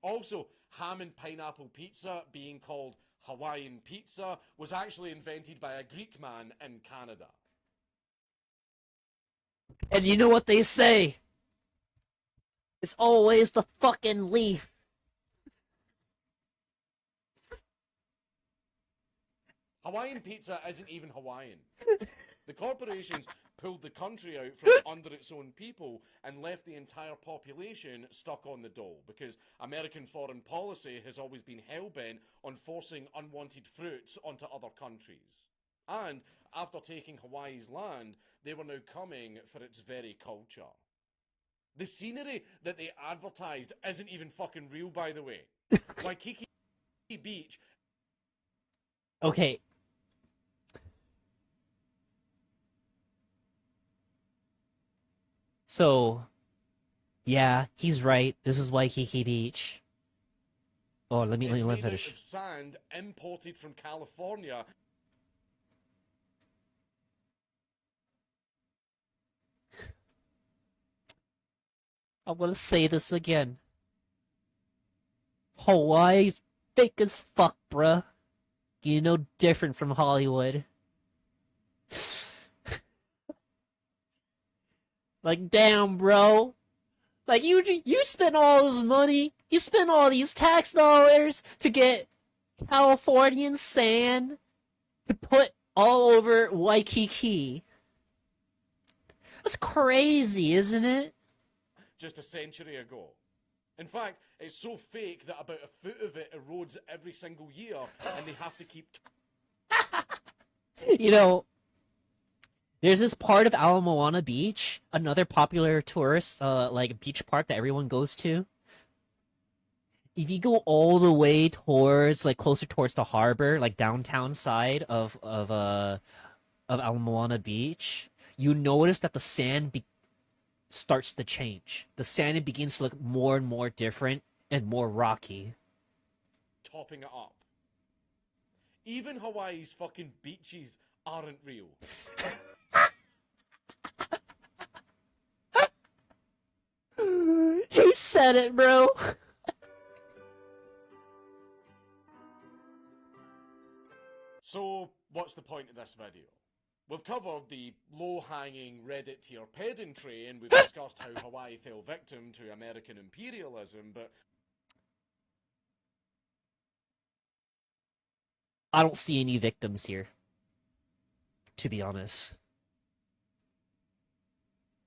Also, ham and pineapple pizza, being called Hawaiian pizza, was actually invented by a Greek man in Canada. And you know what they say? It's always the fucking leaf. Hawaiian pizza isn't even Hawaiian. The corporations pulled the country out from under its own people and left the entire population stuck on the dole because American foreign policy has always been hell-bent on forcing unwanted fruits onto other countries. And after taking Hawaii's land, they were now coming for its very culture. The scenery that they advertised isn't even fucking real, by the way. Waikiki Beach. Okay. So, yeah, he's right. This is Waikiki Beach. Oh, let me finish. Of sand imported from California. I want to say this again. Hawaii's fake as fuck, bruh. You know, different from Hollywood. Like, damn, bro. Like, you spent all this money, you spent all these tax dollars to get Californian sand to put all over Waikiki. That's crazy, isn't it? Just a century ago. In fact, it's so fake that about a foot of it erodes every single year, and they have to keep. You know, there's this part of Ala Moana Beach, another popular tourist like beach park that everyone goes to. If you go all the way towards like closer towards the harbor, like downtown side of Ala Moana Beach, you notice that the sand starts to change. The sand begins to look more and more different and more rocky. Topping it up. Even Hawaii's fucking beaches aren't real. He said it, bro. So, what's the point of this video? We've covered the low-hanging Reddit tier pedantry, and we've discussed how Hawaii fell victim to American imperialism, but I don't see any victims here, to be honest.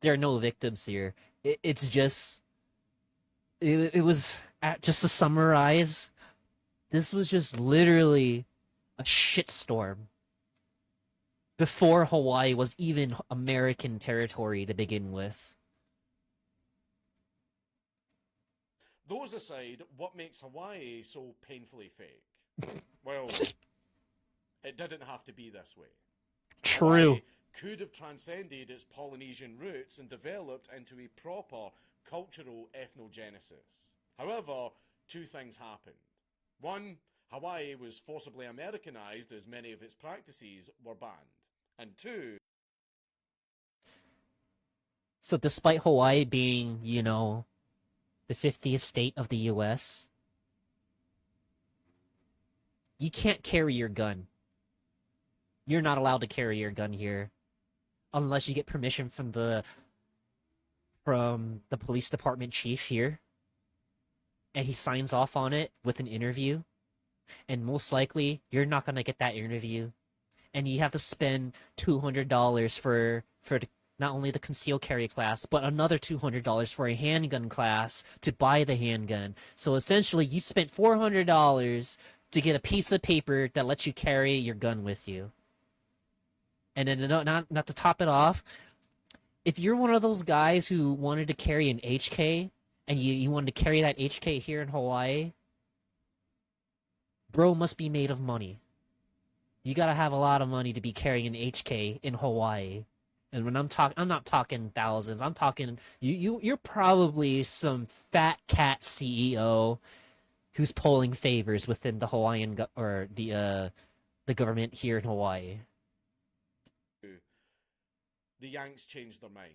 There are no victims here. It's just it was just to summarize. This was just literally a shitstorm before Hawaii was even American territory to begin with. those aside, what makes Hawaii so painfully fake? Well, it didn't have to be this way. True. Hawaii could have transcended its Polynesian roots and developed into a proper cultural ethnogenesis. However, two things happened. One, Hawaii was forcibly Americanized as many of its practices were banned. And two, So despite Hawaii being, the 50th state of the US, you can't carry your gun. You're not allowed to carry your gun here unless you get permission from the police department chief here, and he signs off on it with an interview. And most likely, you're not gonna get that interview, and you have to spend $200 for not only the concealed carry class, but another $200 for a handgun class to buy the handgun. So essentially, you spent $400 to get a piece of paper that lets you carry your gun with you. And then not to top it off, if you're one of those guys who wanted to carry an HK and you wanted to carry that HK here in Hawaii, bro must be made of money. You gotta have a lot of money to be carrying an HK in Hawaii. And when I'm not talking thousands. I'm talking you're probably some fat cat CEO who's pulling favors within the Hawaiian or the government here in Hawaii. the Yanks changed their minds.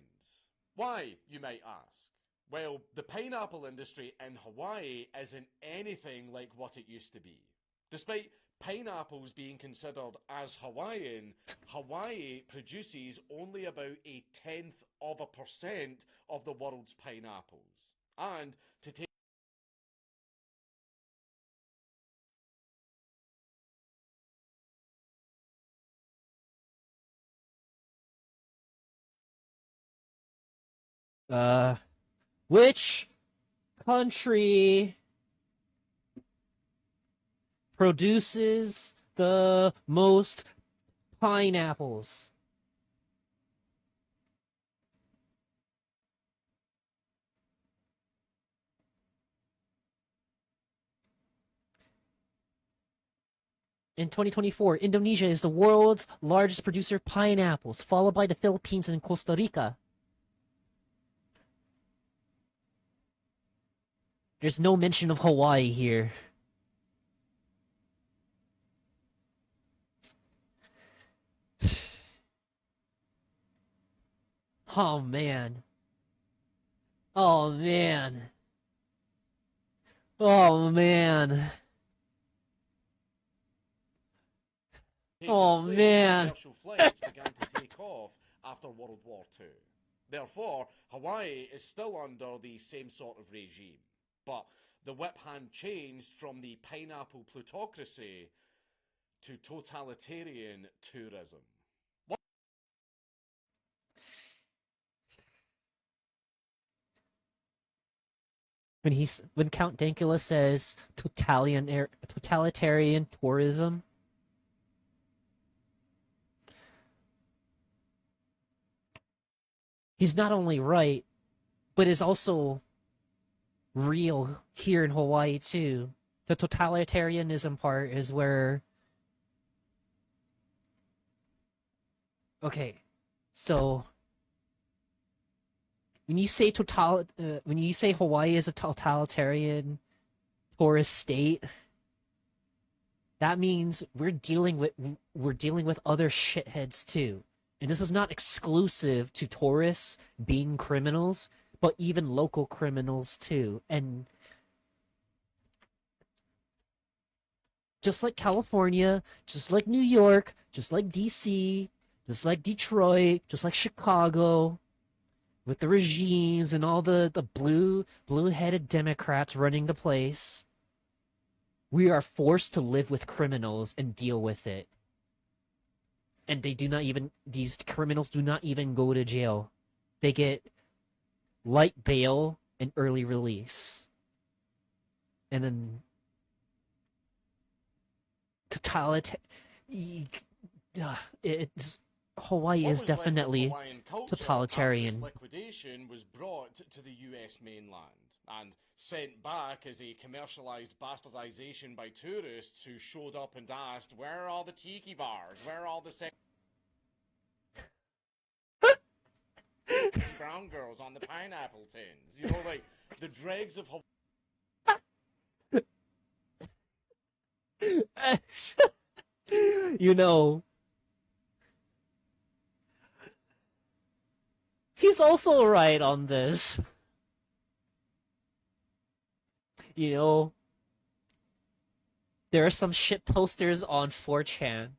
Why, you might ask? Well, the pineapple industry in Hawaii isn't anything like what it used to be. Despite pineapples being considered as Hawaiian, Hawaii produces only about 0.1% of the world's pineapples. And to take Which country produces the most pineapples? In 2024, Indonesia is the world's largest producer of pineapples, followed by the Philippines and Costa Rica. There's no mention of Hawaii here. Oh man. Oh man. Oh man. Oh this place, man. commercial flights began to take off after World War II. Therefore, Hawaii is still under the same sort of regime. But the whip hand changed from the pineapple plutocracy to totalitarian tourism. When Count Dankula says totalitarian tourism, he's not only right, but is also real here in Hawaii too. The totalitarianism part is where, okay, so when you say Hawaii is a totalitarian tourist state, that means we're dealing with other shitheads too. And this is not exclusive to tourists being criminals, but even local criminals too. And just like California, just like New York, just like DC, just like Detroit, just like Chicago, with the regimes and all the blue-headed Democrats running the place, we are forced to live with criminals and deal with it. And these criminals do not even go to jail. They get light bail and early release. And then Hawaii is definitely totalitarian. Liquidation was brought to the US mainland and sent back as a commercialized bastardization by tourists who showed up and asked, "Where are all the tiki bars? Where are all the brown girls on the pineapple tins?" You know, like the dregs of You know, he's also right on this. You know, there are some shit posters on 4chan.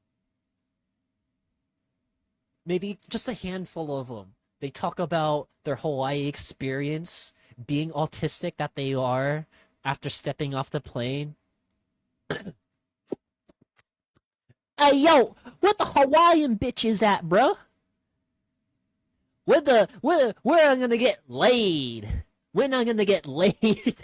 Maybe just a handful of them. They talk about their Hawaii experience, being autistic that they are after stepping off the plane. Hey, yo, where the Hawaiian bitches at, bro? Where I'm gonna get laid? When I'm gonna get laid?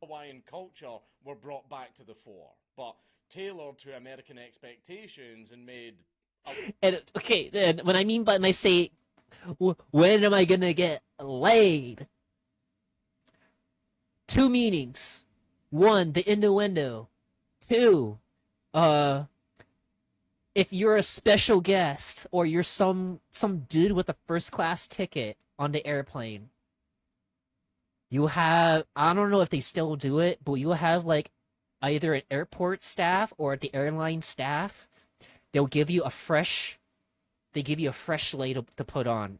Hawaiian culture were brought back to the fore, but tailored to American expectations and made. And okay, then when I say, when am I gonna get laid? Two meanings. One, the innuendo. Two, if you're a special guest or you're some dude with a first class ticket on the airplane, you have, I don't know if they still do it, but you have like either an airport staff or the airline staff. They give you a fresh lei to put on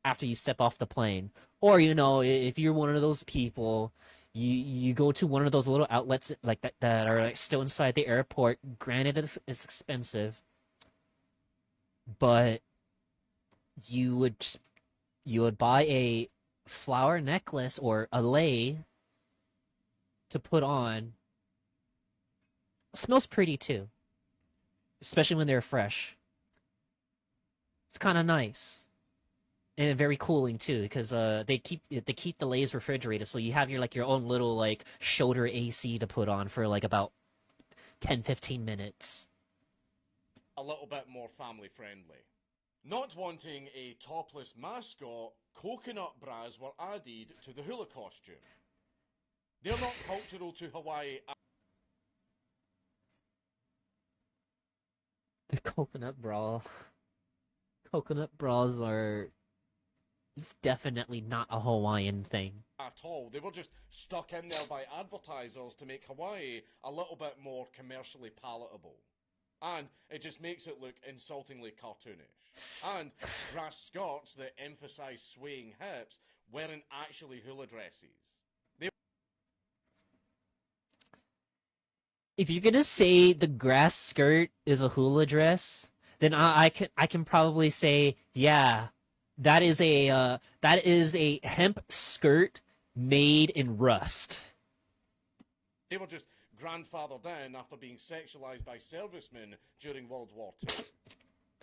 after you step off the plane. Or, you know, if you're one of those people, you go to one of those little outlets like that are like still inside the airport. Granted, it's expensive, but you would buy a flower necklace or a lei to put on. It smells pretty too, especially when they're fresh. It's kind of nice. And very cooling too, because they keep the leis refrigerated, so you have your own little like shoulder AC to put on for like about 10-15 minutes. A little bit more family friendly. Not wanting a topless mascot, coconut bras were added to the hula costume. They're not cultural to Hawaii. The coconut bra. Coconut bras are. It's definitely not a Hawaiian thing. At all. They were just stuck in there by advertisers to make Hawaii a little bit more commercially palatable. And it just makes it look insultingly cartoonish. And grass skirts that emphasize swaying hips weren't actually hula dresses. If you're gonna say the grass skirt is a hula dress, then I can probably say, yeah, that is a hemp skirt made in rust. They were just grandfathered in after being sexualized by servicemen during World War II.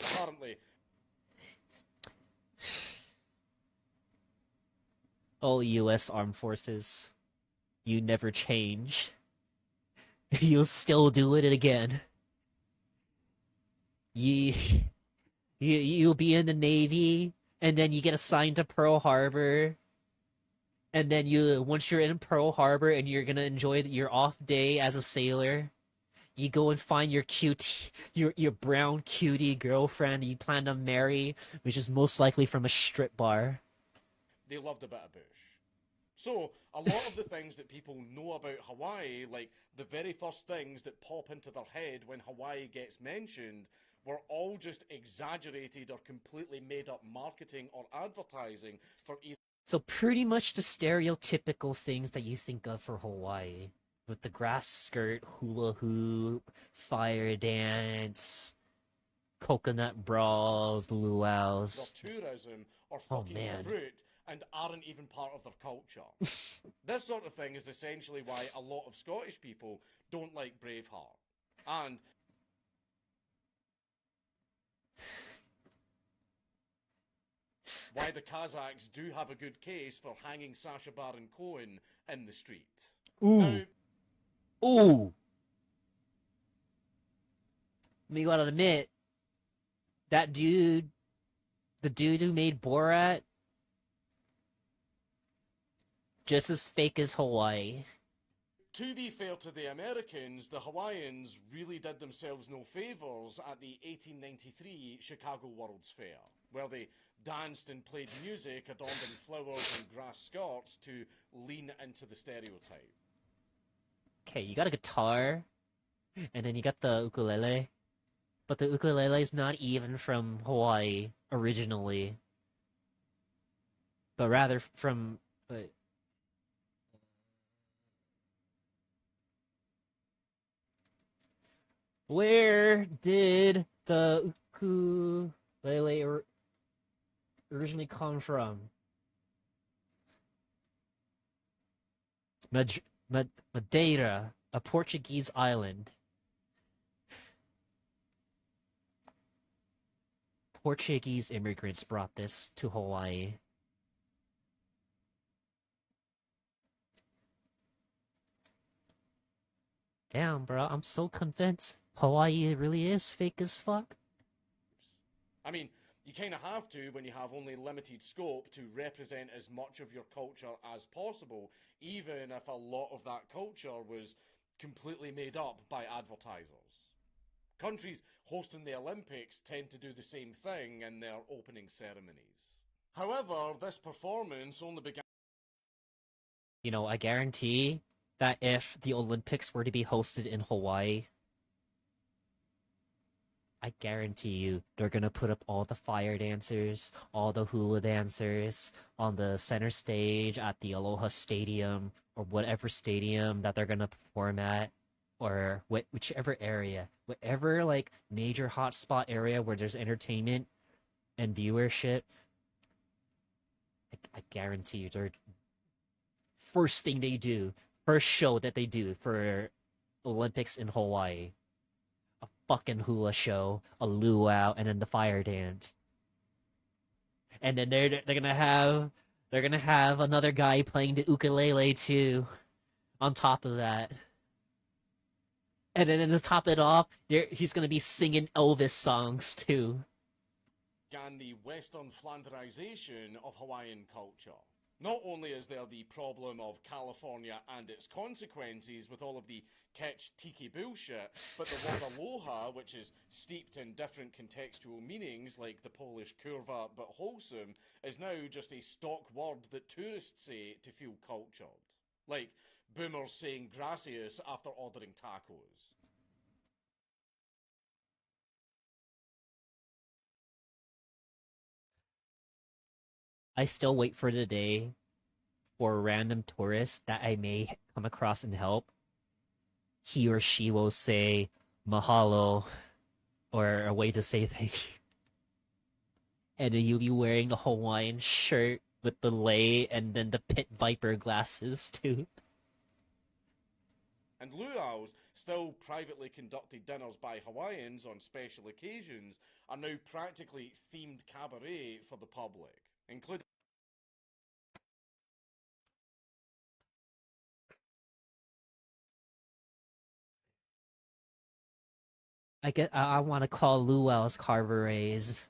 Apparently, Oh, U.S. Armed Forces, you never change. You'll still do it again. You, you'll be in the Navy, and then you get assigned to Pearl Harbor, and then once you're in Pearl Harbor and you're gonna enjoy your off day as a sailor, you go and find your cute, your brown cutie girlfriend you plan to marry, which is most likely from a strip bar. they loved a bit of bush. So, a lot of the things that people know about Hawaii, like the very first things that pop into their head when Hawaii gets mentioned, were all just exaggerated or completely made up marketing or advertising for either. So pretty much the stereotypical things that you think of for Hawaii, with the grass skirt, hula hoop, fire dance, coconut brawls, luau's. tourism or Oh fucking man. fruit and aren't even part of their culture. This sort of thing is essentially why a lot of Scottish people don't like Braveheart. And why the Kazakhs do have a good case for hanging Sacha Baron Cohen in the street. Ooh. Now, Ooh. Me gotta admit, that dude, the dude who made Borat, just as fake as Hawaii. to be fair to the Americans, the Hawaiians really did themselves no favours at the 1893 Chicago World's Fair, where they danced and played music adorned in flowers and grass skirts to lean into the stereotype. Okay, you got a guitar, and then you got the ukulele, but the ukulele is not even from Hawaii originally, but rather from. Where did the ukulele originally come from? Madeira, a Portuguese island. Portuguese immigrants brought this to Hawaii. Damn, bro, I'm so convinced Hawaii really is fake as fuck. I mean, you kind of have to when you have only limited scope to represent as much of your culture as possible, even if a lot of that culture was completely made up by advertisers. Countries hosting the Olympics tend to do the same thing in their opening ceremonies. However, this performance only began. You know, I guarantee that if the Olympics were to be hosted in Hawaii, I guarantee you they're gonna put up all the fire dancers, all the hula dancers on the center stage at the Aloha Stadium or whatever stadium that they're gonna perform at, or whichever area, whatever like major hotspot area where there's entertainment and viewership. I guarantee you, they're first thing they do, first show that they do for Olympics in Hawaii, a fucking hula show, a luau, and then the fire dance. And then they're gonna have another guy playing the ukulele too, on top of that. And then to top it off, he's gonna be singing Elvis songs too. Began the Western Flanderization of Hawaiian culture. Not only is there the problem of California and its consequences with all of the kitsch tiki bullshit, but the word aloha, which is steeped in different contextual meanings like the Polish kurwa but wholesome, is now just a stock word that tourists say to feel cultured. Like boomers saying gracias after ordering tacos. I still wait for the day for a random tourist that I may come across and help. He or she will say mahalo or a way to say thank you. And then you'll be wearing a Hawaiian shirt with the lei and then the pit viper glasses too. And luau's, still privately conducted dinners by Hawaiians on special occasions, are now practically themed cabaret for the public, including I want to call luau's cabarets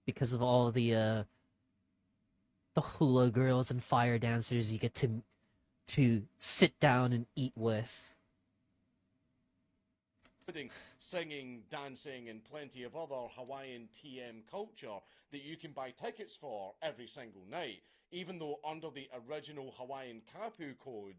because of all the hula girls and fire dancers you get to sit down and eat with. singing, dancing, and plenty of other Hawaiian TM culture that you can buy tickets for every single night, even though under the original Hawaiian Kapu code,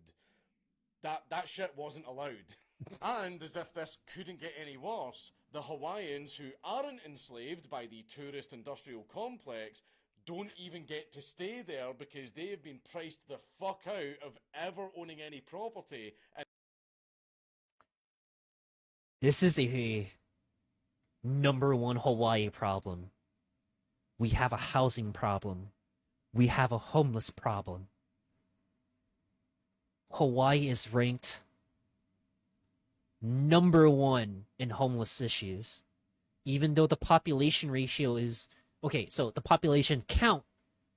that shit wasn't allowed. And as if this couldn't get any worse, the Hawaiians who aren't enslaved by the tourist industrial complex don't even get to stay there because they have been priced the fuck out of ever owning any property. And This is a number one Hawaii problem. We have a housing problem. We have a homeless problem. Hawaii is ranked number one in homeless issues. Even though the population ratio is okay, so the population count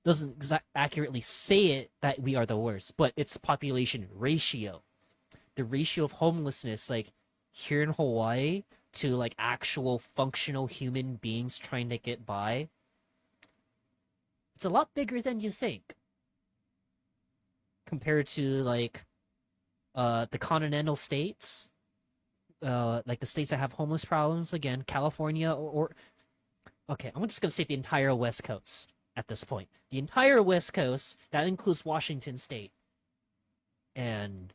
doesn't accurately say it that we are the worst, but it's population ratio. The ratio of homelessness, like here in Hawaii, to like actual functional human beings trying to get by, it's a lot bigger than you think. Compared to like the continental states, like the states that have homeless problems, again, California or okay, I'm just gonna say the entire West Coast at this point. The entire West Coast, that includes Washington State and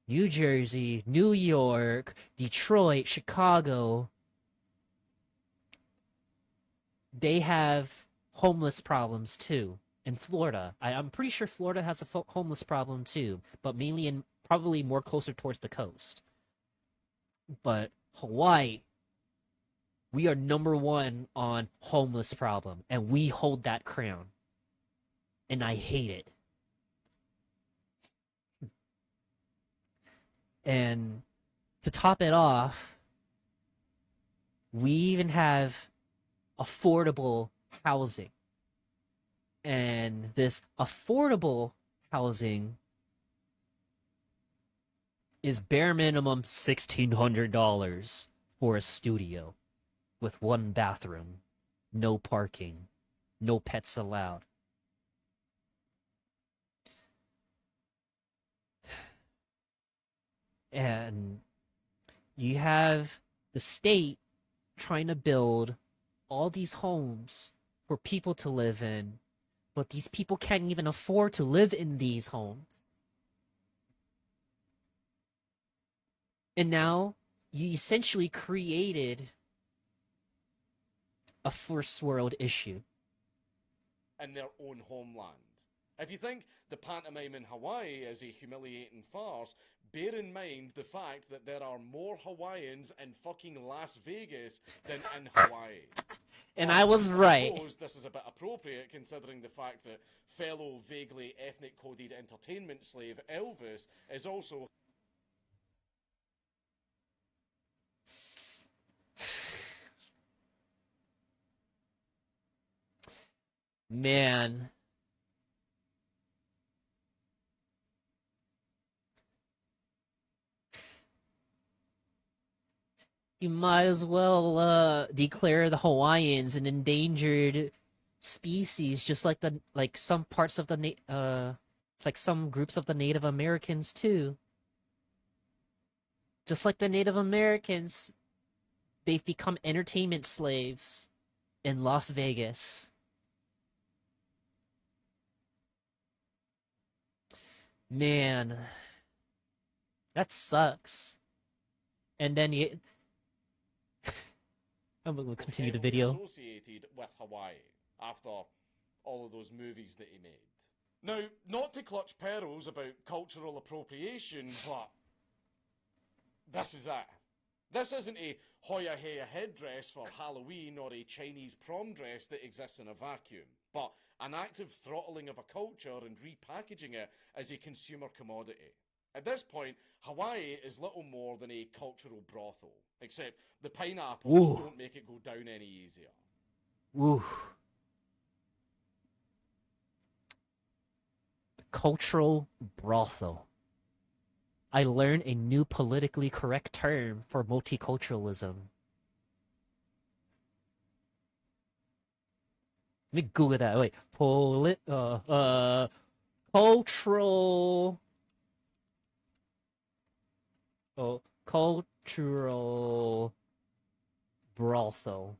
New Jersey, New York, Detroit, Chicago. They have homeless problems too. In Florida, I'm pretty sure Florida has a homeless problem too, but mainly in probably more closer towards the coast. But Hawaii, we are number one on homeless problem, and we hold that crown. And I hate it. And to top it off, we even have affordable housing. And this affordable housing is bare minimum $1,600 for a studio with one bathroom, no parking, no pets allowed. And you have the state trying to build all these homes for people to live in, but these people can't even afford to live in these homes. And now you essentially created a first world issue in their own homeland. If you think the pantomime in Hawaii is a humiliating farce, bear in mind the fact that there are more Hawaiians in fucking Las Vegas than in Hawaii. And I was right. I suppose this is a bit appropriate considering the fact that fellow vaguely ethnic coded entertainment slave Elvis is also Man. You might as well declare the Hawaiians an endangered species, just like some parts of like some groups of the Native Americans too. Just like the Native Americans, they've become entertainment slaves in Las Vegas. Man, that sucks. And then you I'm gonna continue the video. Associated with Hawaii after all of those movies that he made. Now, not to clutch pearls about cultural appropriation, but this is it. This isn't a Hoya Heya headdress for Halloween or a Chinese prom dress that exists in a vacuum. but an active throttling of a culture and repackaging it as a consumer commodity. At this point, Hawaii is little more than a cultural brothel, except the pineapples Ooh, don't make it go down any easier. ooh. Cultural brothel. I learned a new politically correct term for multiculturalism. Let me Google that. Wait, cultural, cultural brothel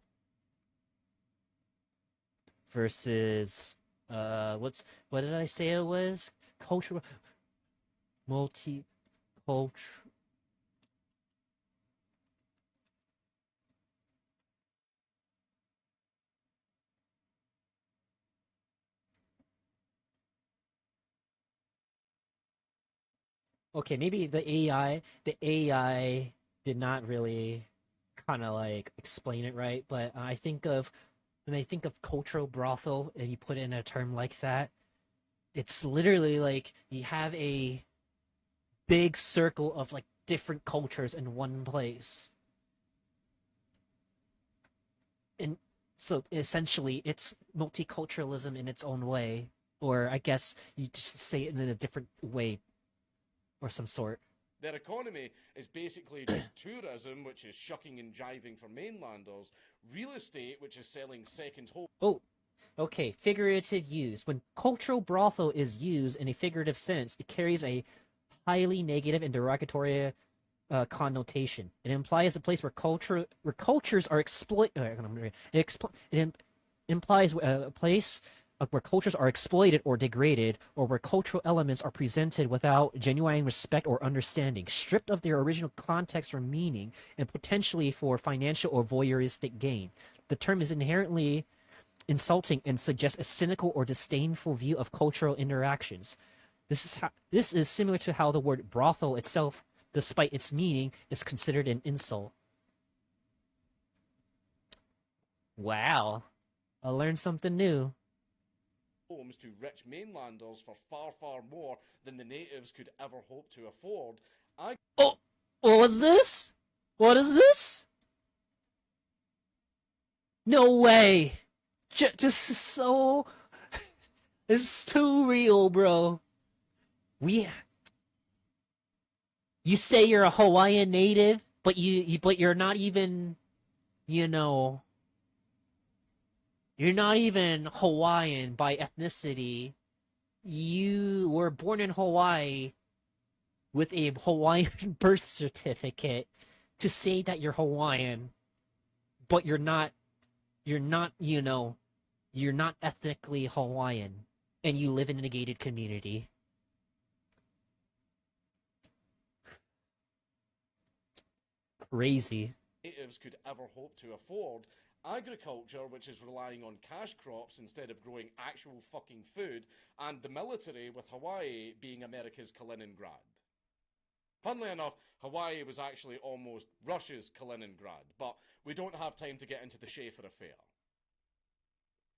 versus what did I say it was? Cultural multicultural. Okay, maybe the AI did not really kind of like explain it right, but I think of when I think of cultural brothel and you put it in a term like that, it's literally like you have a big circle of like different cultures in one place. And so essentially it's multiculturalism in its own way. Or I guess you just say it in a different way or some sort. Their economy is basically just tourism, which is shucking and jiving for mainlanders, real estate, which is selling second home. Oh, okay. Figurative use. When cultural brothel is used in a figurative sense, it carries a highly negative and derogatory connotation. It implies a place where cultures are it implies a place where cultures are exploited or degraded, or where cultural elements are presented without genuine respect or understanding, stripped of their original context or meaning, and potentially for financial or voyeuristic gain. The term is inherently insulting and suggests a cynical or disdainful view of cultural interactions. This is similar to how the word brothel itself, despite its meaning, is considered an insult. Wow, I learned something new. Homes to rich mainlanders for far, far more than the natives could ever hope to afford. I Oh, what was this? What is this? No way! Just so. It's too real, bro. We. You say you're a Hawaiian native, but but you're not even. You know, you're not even Hawaiian by ethnicity. You were born in Hawaii with a Hawaiian birth certificate to say that you're Hawaiian, but you're not, you're not ethnically Hawaiian and you live in a gated community. Crazy. natives could ever hope to afford. Agriculture, which is relying on cash crops instead of growing actual fucking food, and the military, with Hawaii being America's Kaliningrad. Funnily enough, Hawaii was actually almost Russia's Kaliningrad, but we don't have time to get into the Schaefer affair.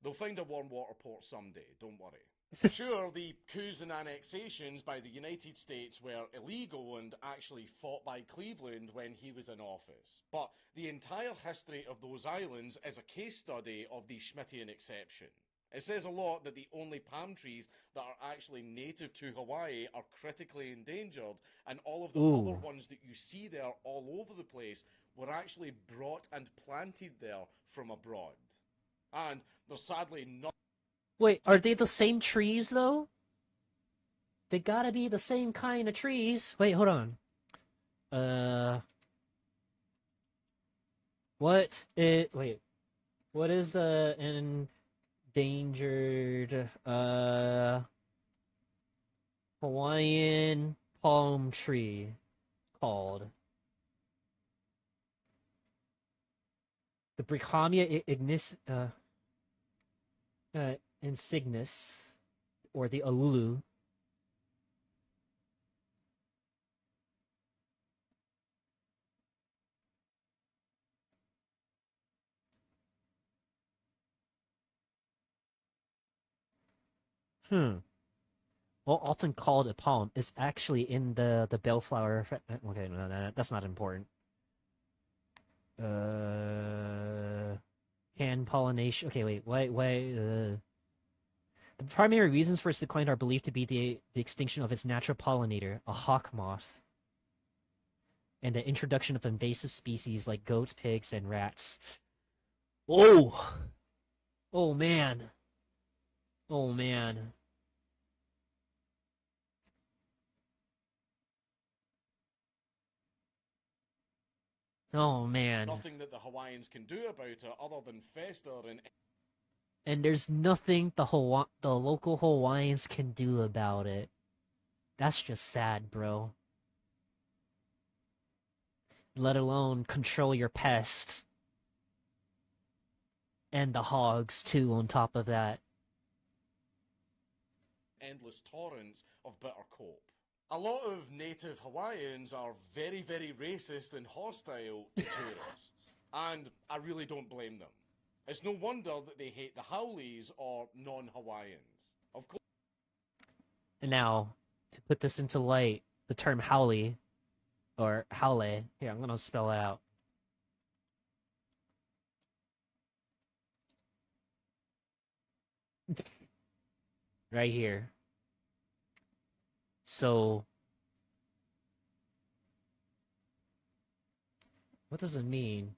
They'll find a warm water port someday, don't worry. Sure, the coups and annexations by the United States were illegal and actually fought by Cleveland when he was in office. But the entire history of those islands is a case study of the Schmittian exception. It says a lot that the only palm trees that are actually native to Hawaii are critically endangered, and all of the other Ooh. ones that you see there all over the place were actually brought and planted there from abroad. And there's sadly not. Wait, are they the same trees though? They gotta be the same kind of trees. Wait, hold on. Uh, wait, what is the endangered Hawaiian palm tree called? The Brichamia insignis, or the Alulu. Hmm. Well, often called a palm, is actually in the bellflower. Okay, no, that's not important. Uh, Hand pollination. Okay, wait, why? The primary reasons for its decline are believed to be the extinction of its natural pollinator, a hawk moth, and the introduction of invasive species like goats, pigs, and rats. Oh, oh man, oh man, oh man. Nothing that the Hawaiians can do about it other than fester in. And there's nothing the local Hawaiians can do about it. That's just sad, bro. Let alone control your pests and the hogs too on top of that. Endless torrents of bitter cope. A lot of native Hawaiians are very, very racist and hostile to tourists, and I really don't blame them. It's no wonder that they hate the Haoles or non-Hawaiians. Of course. And now, to put this into light, the term haole or haole, here I'm gonna spell it out. Right here. So, what does it mean?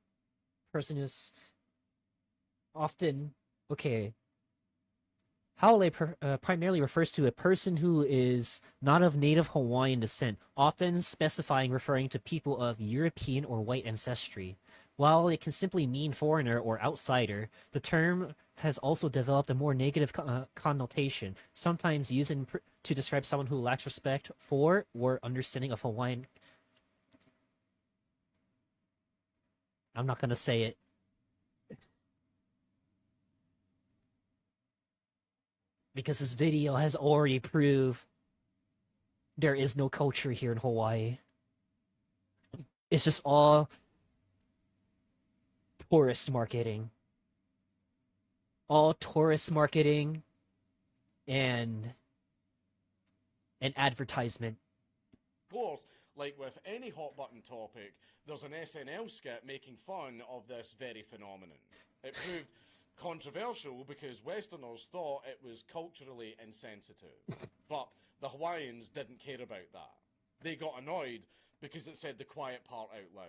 Person is often okay. Haole primarily refers to a person who is not of native Hawaiian descent, often specifying referring to people of European or white ancestry. While it can simply mean foreigner or outsider, the term has also developed a more negative connotation, sometimes used to describe someone who lacks respect for or understanding of Hawaiian. I'm not going to say it. Because this video has already proved there is no culture here in Hawaii. It's just all tourist marketing. All tourist marketing and an advertisement. Of course, like with any hot button topic, there's an SNL skit making fun of this very phenomenon. It proved controversial because Westerners thought it was culturally insensitive. But the Hawaiians didn't care about that. They got annoyed because it said the quiet part out loud.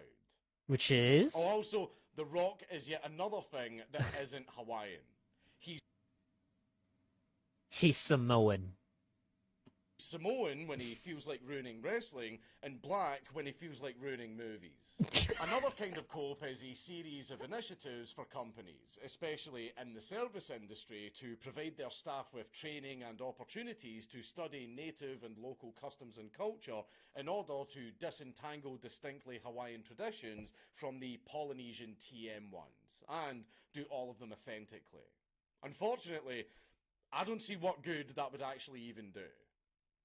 Which is? Oh, also, The Rock is yet another thing that isn't Hawaiian. He's Samoan. Samoan when he feels like ruining wrestling, and black when he feels like ruining movies. Another kind of cope is a series of initiatives for companies, especially in the service industry, to provide their staff with training and opportunities to study native and local customs and culture in order to disentangle distinctly Hawaiian traditions from the Polynesian TM ones, and do all of them authentically. Unfortunately, I don't see what good that would actually even do.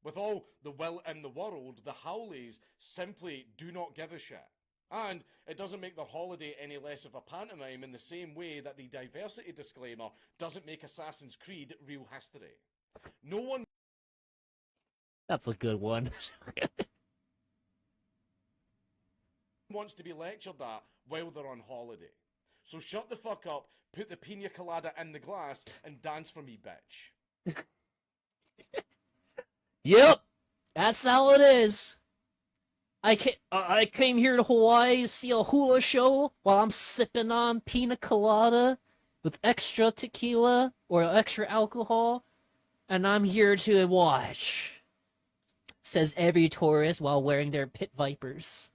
With all the will in the world, the Haoles simply do not give a shit. And it doesn't make their holiday any less of a pantomime in the same way that the diversity disclaimer doesn't make Assassin's Creed real history. No one That's a good one. wants to be lectured at while they're on holiday. So shut the fuck up, put the pina colada in the glass, and dance for me, bitch. Yep, that's how it is. I came here to Hawaii to see a hula show while I'm sipping on pina colada with extra tequila or extra alcohol, and I'm here to watch. Says every tourist while wearing their pit vipers.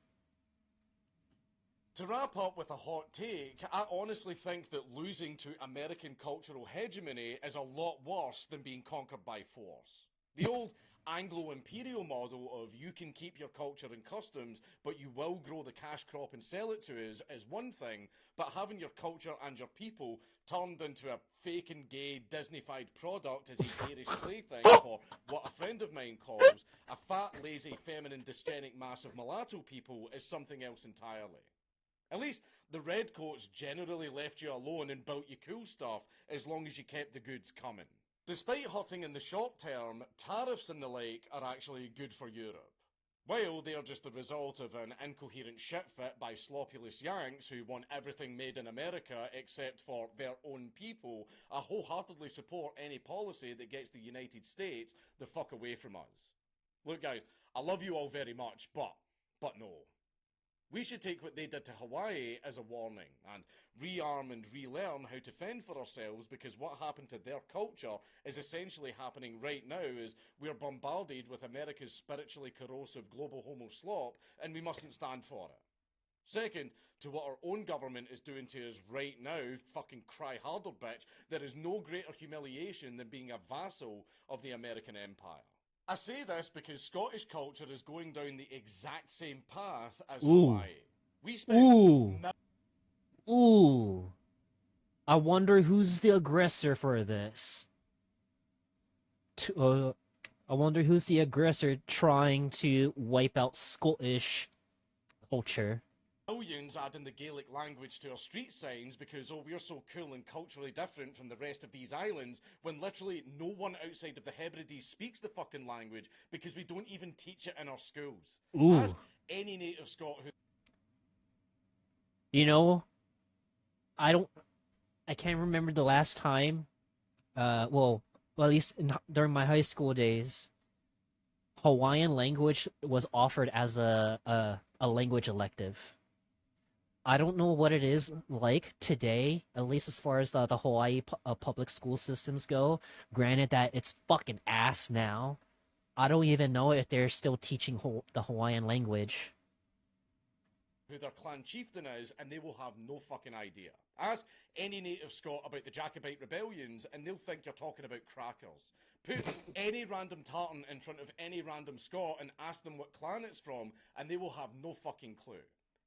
To wrap up with a hot take, I honestly think that losing to American cultural hegemony is a lot worse than being conquered by force. The old Anglo-imperial model of you can keep your culture and customs, but you will grow the cash crop and sell it to us is one thing, but having your culture and your people turned into a fake and gay Disneyfied product is a garish plaything for what a friend of mine calls a fat, lazy, feminine, dysgenic mass of mulatto people is something else entirely. At least the redcoats generally left you alone and built you cool stuff as long as you kept the goods coming. Despite hurting in the short term, tariffs and the like are actually good for Europe. Well, they are just the result of an incoherent shit fit by sloppulous Yanks who want everything made in America except for their own people, wholeheartedly support any policy that gets the United States the fuck away from us. Look, guys, I love you all very much, but no. We should take what they did to Hawaii as a warning and rearm and relearn how to fend for ourselves, because what happened to their culture is essentially happening right now as we're bombarded with America's spiritually corrosive global homo slop, and we mustn't stand for it. Second, to what our own government is doing to us right now, fucking cry harder, bitch, there is no greater humiliation than being a vassal of the American empire. I say this because Scottish culture is going down the exact same path as Hawaii. We spent Ooh. I wonder who's the aggressor for this. I wonder who's the aggressor trying to wipe out Scottish culture. Millions adding the Gaelic language to our street signs because, oh, we're so cool and culturally different from the rest of these islands, when literally no one outside of the Hebrides speaks the fucking language because we don't even teach it in our schools. Ooh. As any native Scot who... You know, I can't remember the last time, well, at least during my high school days, Hawaiian language was offered as a language elective. I don't know what it is like today, at least as far as the Hawaii public school systems go. Granted that it's fucking ass now. I don't even know if they're still teaching the Hawaiian language. Who their clan chieftain is, and they will have no fucking idea. Ask any native Scot about the Jacobite rebellions, and they'll think you're talking about crackers. Put any random tartan in front of any random Scot and ask them what clan it's from, and they will have no fucking clue.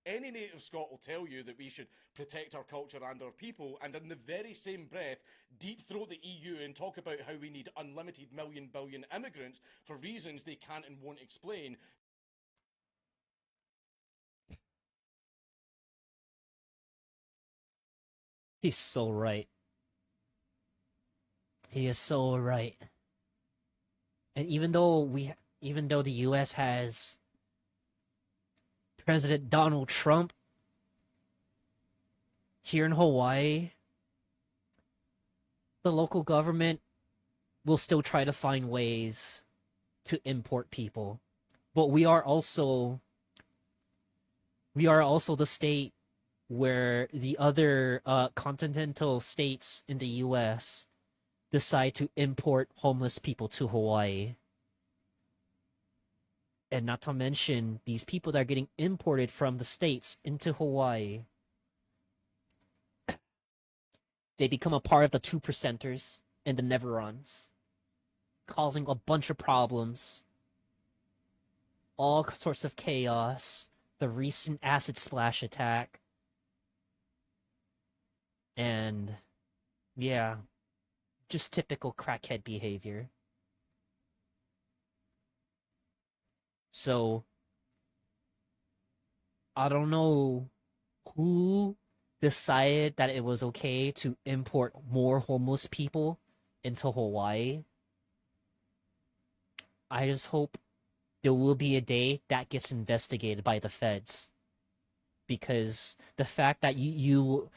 Any native Scot will tell you that we should protect our culture and our people, and in the very same breath, deep throat the EU and talk about how we need unlimited million billion immigrants for reasons they can't and won't explain. He's so right. He is so right. And even though the US has President Donald Trump here in Hawaii, the local government will still try to find ways to import people. But we are also the state where the other continental states in the US decide to import homeless people to Hawaii. And not to mention these people that are getting imported from the States into Hawaii. They become a part of the 2%ers and the Neverons, causing a bunch of problems. All sorts of chaos. The recent acid splash attack. And, yeah, just typical crackhead behavior. So, I don't know who decided that it was okay to import more homeless people into Hawaii. I just hope there will be a day that gets investigated by the feds. Because the fact that you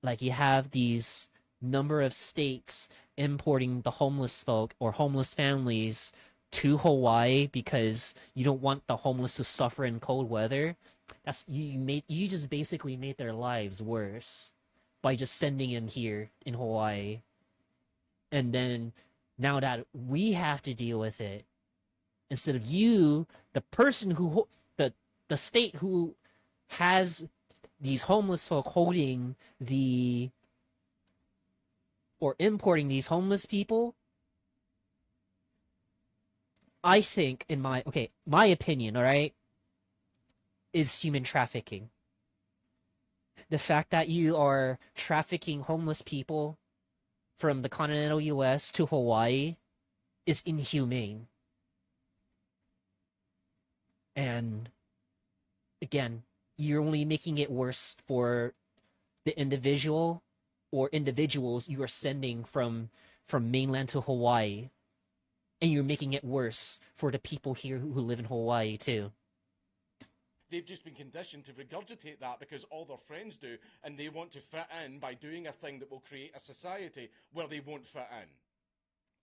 have these number of states importing the homeless folk or homeless families to Hawaii because you don't want the homeless to suffer in cold weather, that's you just basically made their lives worse by just sending them here in Hawaii. And then now that we have to deal with it, instead of you, the person who the state who has these homeless folk holding or importing these homeless people, I think in my opinion, all right, is human trafficking. The fact that you are trafficking homeless people from the continental US to Hawaii is inhumane. And again, you're only making it worse for the individual or individuals you are sending from from mainland to Hawaii, and you're making it worse for the people here who live in Hawaii too. They've just been conditioned to regurgitate that because all their friends do, and they want to fit in by doing a thing that will create a society where they won't fit in.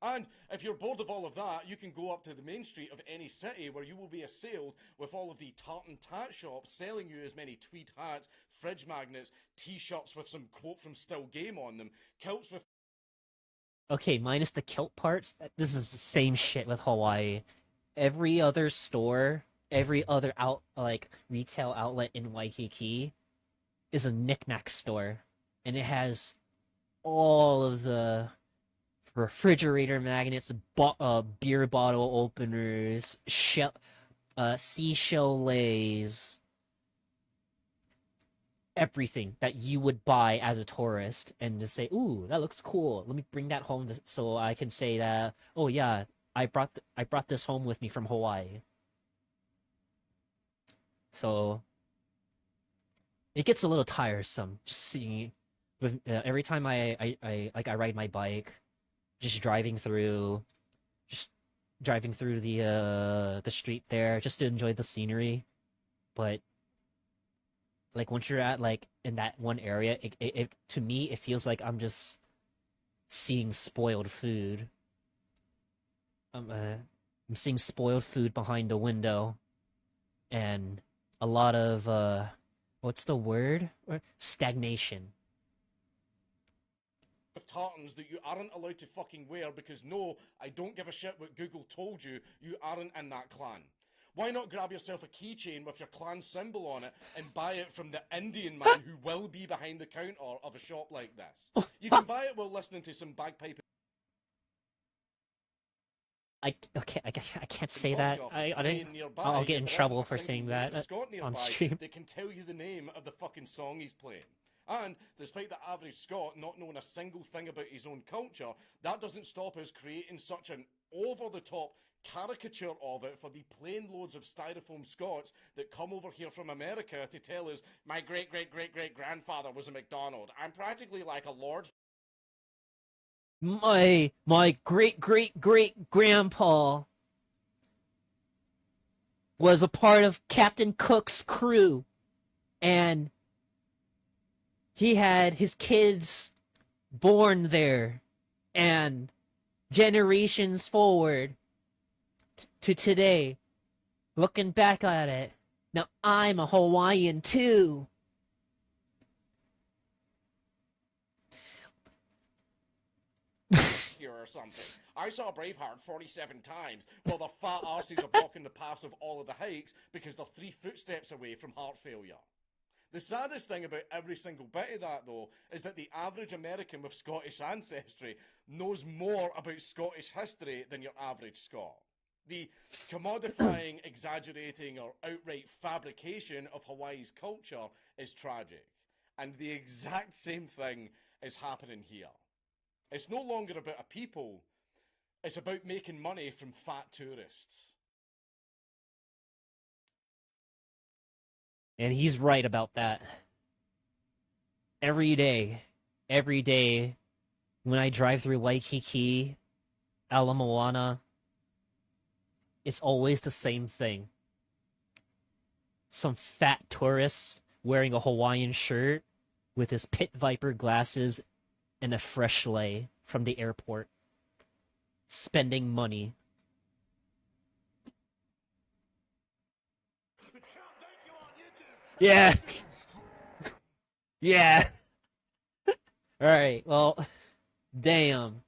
And if you're bored of all of that, you can go up to the main street of any city where you will be assailed with all of the tartan tat shops selling you as many tweed hats, fridge magnets, t-shirts with some quote from Still Game on them, kilts with Okay, minus the kilt parts, this is the same shit with Hawaii. Every other store, every other retail outlet in Waikiki is a knickknack store, and it has all of the refrigerator magnets, beer bottle openers, seashell lays, everything that you would buy as a tourist, and just say, "Ooh, that looks cool. Let me bring that home so I can say that. Oh yeah, I brought this home with me from Hawaii." So it gets a little tiresome just seeing with every time I ride my bike, just just driving through the street there just to enjoy the scenery. But like once you're at like in that one area, it to me it feels like I'm just seeing spoiled food. I'm seeing spoiled food behind the window, and a lot of what's the word? Stagnation. tartans that you aren't allowed to fucking wear because no, I don't give a shit what Google told you, you aren't in that clan. Why not grab yourself a keychain with your clan symbol on it and buy it from the Indian man who will be behind the counter of a shop like this? You can buy it while listening to some bagpipe. I can't say that. I'll get in trouble for saying that on stream. They can tell you the name of the fucking song he's playing. And despite the average Scot not knowing a single thing about his own culture, that doesn't stop us creating such an over-the-top caricature of it for the plain loads of styrofoam Scots that come over here from America to tell us, my great-great-great-great-grandfather was a McDonald. I'm practically like a lord. My great great great grandpa was a part of Captain Cook's crew, and he had his kids born there, and generations forward to today, looking back at it, now I'm a Hawaiian too. Or something. I saw Braveheart 47 times while the fat arses are blocking the paths of all of the hikes because they're 3 footsteps away from heart failure. The saddest thing about every single bit of that, though, is that the average American with Scottish ancestry knows more about Scottish history than your average Scot. The commodifying, exaggerating, or outright fabrication of Hawaii's culture is tragic. And the exact same thing is happening here. It's no longer about a people, it's about making money from fat tourists. And he's right about that. Every day, when I drive through Waikiki, Ala Moana, it's always the same thing. Some fat tourist wearing a Hawaiian shirt with his pit viper glasses and a fresh lei from the airport, spending money. Yeah. Yeah. All right. Well, damn.